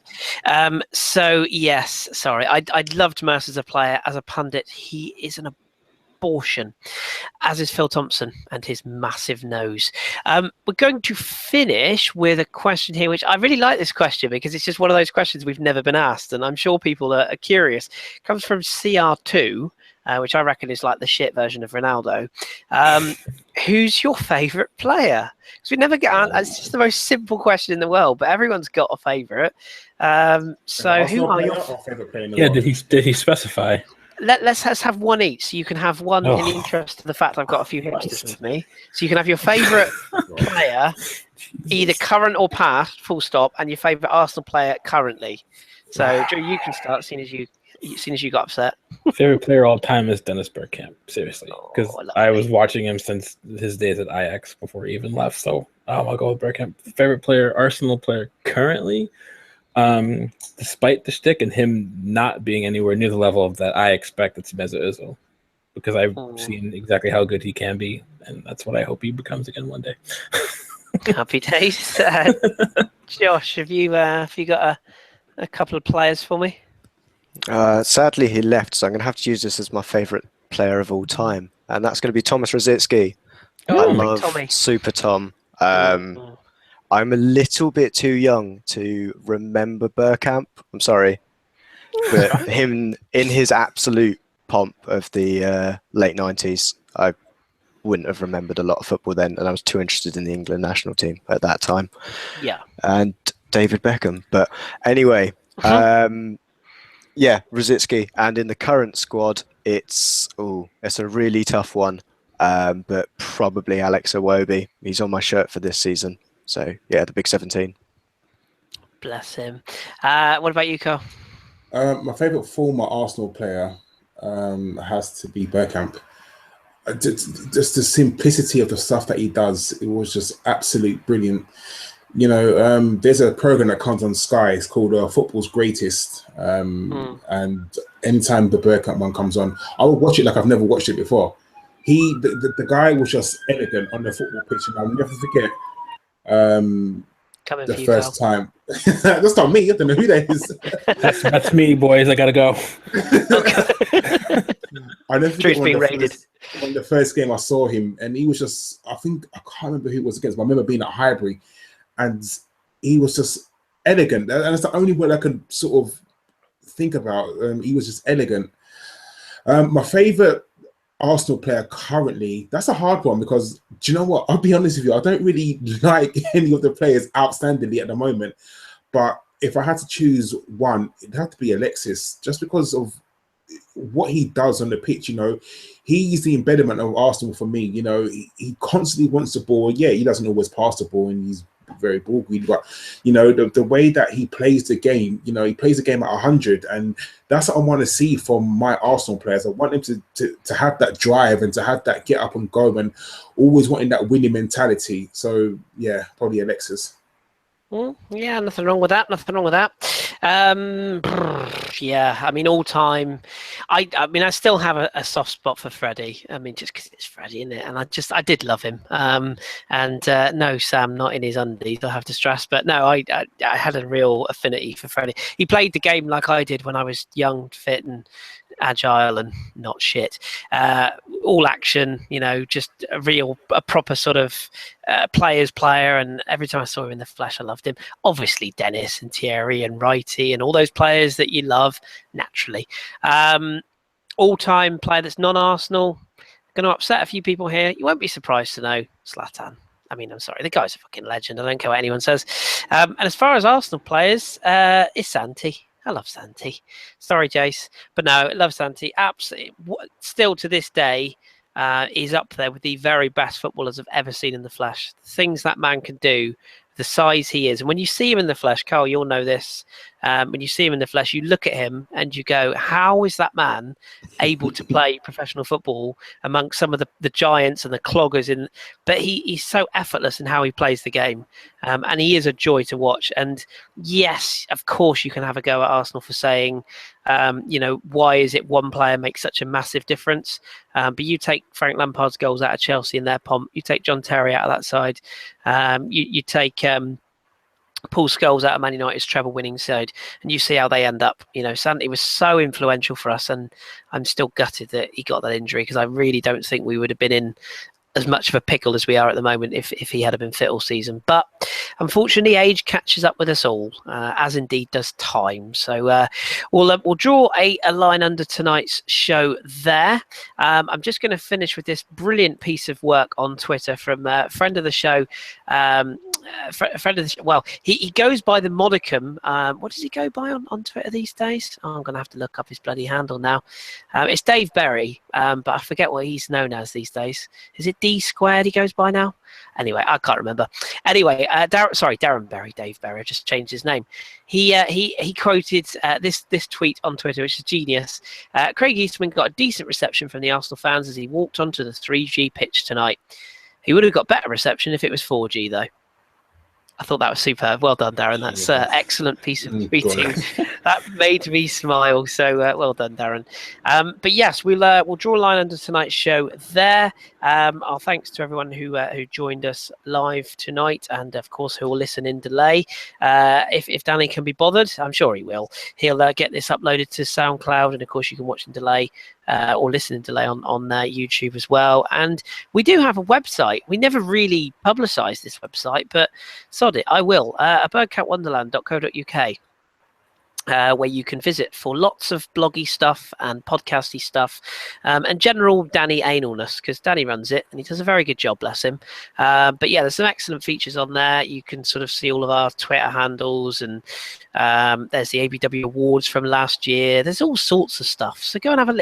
So yes, sorry. I loved Mercer as a player. As a pundit, he is an abortion, as is Phil Thompson and his massive nose. We're going to finish with a question here, which I really like this question because it's just one of those questions we've never been asked, and I'm sure people are curious. It comes from CR2. Which I reckon is like the shit version of Ronaldo. Who's your favourite player? Because we never get on. It's just the most simple question in the world, but everyone's got a favourite. So who are your favourite player? Yeah, did he specify? Let's have one each. So you can have one in the interest of the fact I've got a few hipsters with me. So you can have your favourite player, either current or past, full stop, and your favourite Arsenal player currently. So Joe, you can start, seeing as you got upset. Favorite player all time is Dennis Bergkamp, seriously, because I was watching him since his days at Ajax before he even left. So I'll go with Bergkamp. Favorite player, Arsenal player currently, despite the shtick and him not being anywhere near the level of that I expect, it's Mesut Ozil, because I've seen exactly how good he can be, and that's what I hope he becomes again one day. Happy days. Josh, have you got a couple of players for me? Sadly, he left, so I'm going to have to use this as my favourite player of all time, and that's going to be Thomas Rosicky. I love Tommy. Super Tom. I'm a little bit too young to remember Bergkamp. I'm sorry, but him in his absolute pomp of the late 90s, I wouldn't have remembered a lot of football then, and I was too interested in the England national team at that time. Yeah. And David Beckham. But anyway, yeah, Rosicky. And in the current squad, it's a really tough one. But probably Alex Iwobi. He's on my shirt for this season. So yeah, the big 17. Bless him. What about you, Karl? My favourite former Arsenal player has to be Bergkamp. Just the simplicity of the stuff that he does, it was just absolute brilliant. There's a program that comes on Sky. It's called Football's Greatest. And anytime the Bergkamp one comes on, I will watch it like I've never watched it before. The guy was just elegant on the football pitch, and I'll never forget the first time. That's not me. I don't know who that is. That's me, boys. I gotta go. I never forget one of the first game I saw him, and he was just, I can't remember who it was against, but I remember being at Highbury, and he was just elegant. And that's the only word I could sort of think about. He was just elegant. My favourite Arsenal player currently, that's a hard one, because do you know what? I'll be honest with you, I don't really like any of the players outstandingly at the moment. But if I had to choose one, it'd have to be Alexis, just because of what he does on the pitch. He's the embodiment of Arsenal for me. He constantly wants the ball. Yeah, he doesn't always pass the ball, and he's very ball greedy, but the way that he plays the game, he plays the game at 100, and that's what I want to see from my Arsenal players. I want them to have that drive and to have that get up and go, and always wanting that winning mentality. So yeah, probably Alexis. Yeah, nothing wrong with that. Yeah, I mean, all time. I still have a soft spot for Freddie. I mean, just because it's Freddie, isn't it? And I did love him. No, Sam, not in his undies, I have to stress. But no, I had a real affinity for Freddie. He played the game like I did when I was young, fit, and agile, and not shit. All action, just a proper sort of player's player. And every time I saw him in the flesh, I loved him. Obviously, Dennis and Thierry and Wrighty and all those players that you love naturally. All-time player that's non-Arsenal. Going to upset a few people here. You won't be surprised to know Zlatan. I mean, I'm sorry, the guy's a fucking legend. I don't care what anyone says. And as far as Arsenal players, it's Santi. I love Santi. Sorry, Jace. But no, I love Santi. Absolutely. Still to this day, is up there with the very best footballers I've ever seen in the flesh. The things that man can do, the size he is. And when you see him in the flesh, Karl, you'll know this. When you see him in the flesh, you look at him and you go, how is that man able to play professional football amongst some of the giants and the cloggers? But he's so effortless in how he plays the game. And he is a joy to watch. And yes, of course, you can have a go at Arsenal for saying, why is it one player makes such a massive difference? But you take Frank Lampard's goals out of Chelsea in their pomp. You take John Terry out of that side. You take Paul Scholes out of Man United's treble-winning side, and you see how they end up. Santi was so influential for us, and I'm still gutted that he got that injury, because I really don't think we would have been in as much of a pickle as we are at the moment if he had been fit all season. But unfortunately, age catches up with us all, as indeed does time. So we'll draw a line under tonight's show there. I'm just going to finish with this brilliant piece of work on Twitter from a friend of the show. Well, he goes by the monicum. What does he go by on Twitter these days? Oh, I'm going to have to look up his bloody handle now. It's Dave Berry, but I forget what he's known as these days. Is it D squared he goes by now? Anyway, I can't remember. Anyway, Darren Berry, Dave Berry. I just changed his name. He quoted this tweet on Twitter, which is genius. Craig Eastman got a decent reception from the Arsenal fans as he walked onto the 3G pitch tonight. He would have got better reception if it was 4G, though. I thought that was superb. Well done, Darren. That's an excellent piece of tweeting. That made me smile. So well done, Darren. But yes, we'll draw a line under tonight's show there. Our thanks to everyone who joined us live tonight, and of course who will listen in delay. If Danny can be bothered, I'm sure he will. He'll get this uploaded to Soundcloud, and of course you can watch in delay. Or listen in delay on YouTube as well. And we do have a website. We never really publicised this website, but sod it, I will. bergkamp-wonderland.co.uk. Where you can visit for lots of bloggy stuff and podcasty stuff, and general Danny analness, because Danny runs it and he does a very good job, bless him. But yeah, there's some excellent features on there. You can sort of see all of our Twitter handles, and there's the ABW awards from last year. There's all sorts of stuff. So go and have a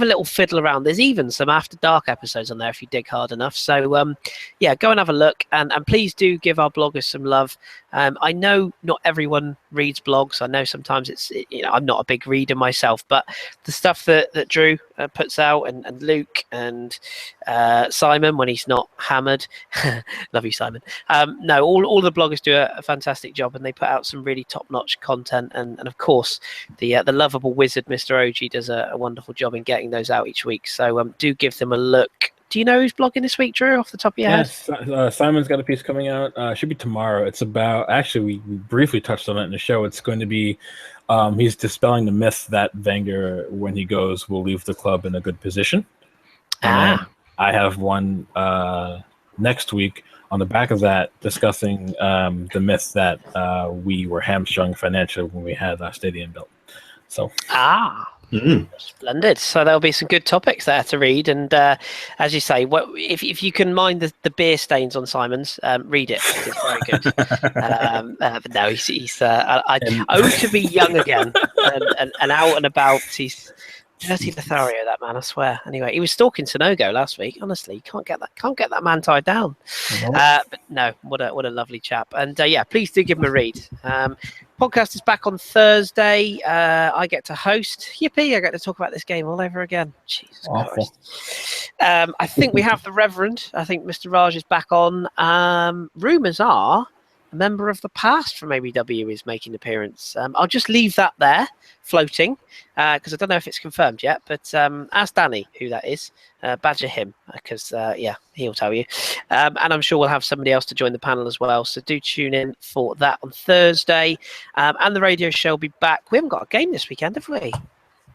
little fiddle around. There's even some After Dark episodes on there if you dig hard enough. So yeah, go and have a look, and please do give our bloggers some love. I know not everyone reads blogs. I know sometimes I'm not a big reader myself, but the stuff that Drew puts out, and Luke and Simon when he's not hammered, love you, Simon. No, all the bloggers do a fantastic job, and they put out some really top-notch content, and of course the lovable wizard Mr. OG does a wonderful job in getting those out each week. So do give them a look. Do you know who's blogging this week, Drew, off the top of your head? Yes, Simon's got a piece coming out. Should be tomorrow. It's about, actually, we briefly touched on it in the show. It's going to be, he's dispelling the myth that Wenger, when he goes, will leave the club in a good position. I have one next week on the back of that, discussing the myth that we were hamstrung financially when we had our stadium built. So. Splendid. So there'll be some good topics there to read, and as you say, if you can mind the beer stains on Simon's, read it. It's very good. But no, he's I owe to be young again and out and about. He's dirty Lothario, that man, I swear. Anyway, he was stalking Sonogo last week. Honestly, you can't get that man tied down. But no, what a lovely chap. And yeah, please do give him a read. Podcast is back on Thursday. I get to host. Yippee! I get to talk about this game all over again. Jesus Christ. I think we have the Reverend. I think Mr. Raj is back on. Rumours are a member of the past from ABW is making an appearance. I'll just leave that there, floating, because I don't know if it's confirmed yet. But ask Danny who that is. Badger him, because yeah, he'll tell you. And I'm sure we'll have somebody else to join the panel as well. So do tune in for that on Thursday. And the radio show will be back. We haven't got a game this weekend, have we?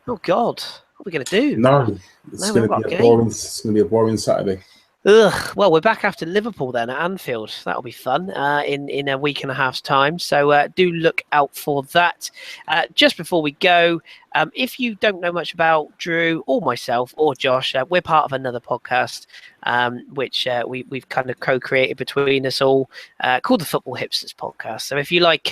Oh God, what are we going to do? No, it's going to be a boring Saturday. Ugh. Well, we're back after Liverpool then at Anfield. That'll be fun in a week and a half's time. So do look out for that. Just before we go, if you don't know much about Drew or myself or Josh, we're part of another podcast which we've kind of co-created between us all, called the Football Hipsters Podcast. So if you like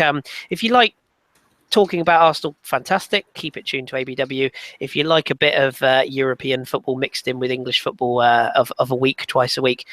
talking about Arsenal, fantastic. Keep it tuned to ABW. If you like a bit of European football mixed in with English football of a week, twice a week,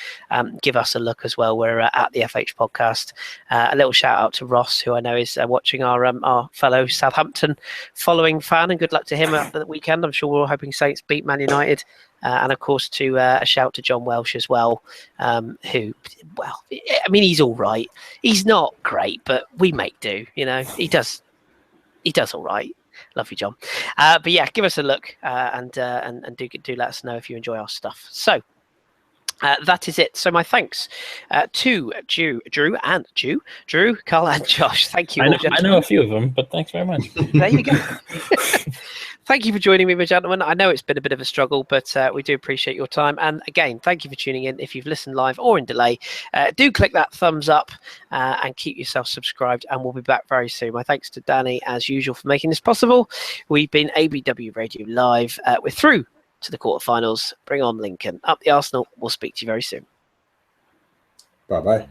give us a look as well. We're at the FH podcast. A little shout out to Ross, who I know is watching our fellow Southampton following fan, and good luck to him at the weekend. I'm sure we're all hoping Saints beat Man United. And of course, a shout to John Welsh as well, who, well, I mean, he's all right. He's not great, but we make do. You know, he does all right. Love you, John. But yeah, give us a look and do let us know if you enjoy our stuff. So that is it. So my thanks to Drew, Karl, and Josh. Thank you. I know a few of them, but thanks very much. There you go. Thank you for joining me, my gentlemen. I know it's been a bit of a struggle, but we do appreciate your time. And again, thank you for tuning in. If you've listened live or in delay, do click that thumbs up and keep yourself subscribed. And we'll be back very soon. My thanks to Danny, as usual, for making this possible. We've been ABW Radio Live. We're through to the quarterfinals. Bring on Lincoln. Up the Arsenal. We'll speak to you very soon. Bye-bye.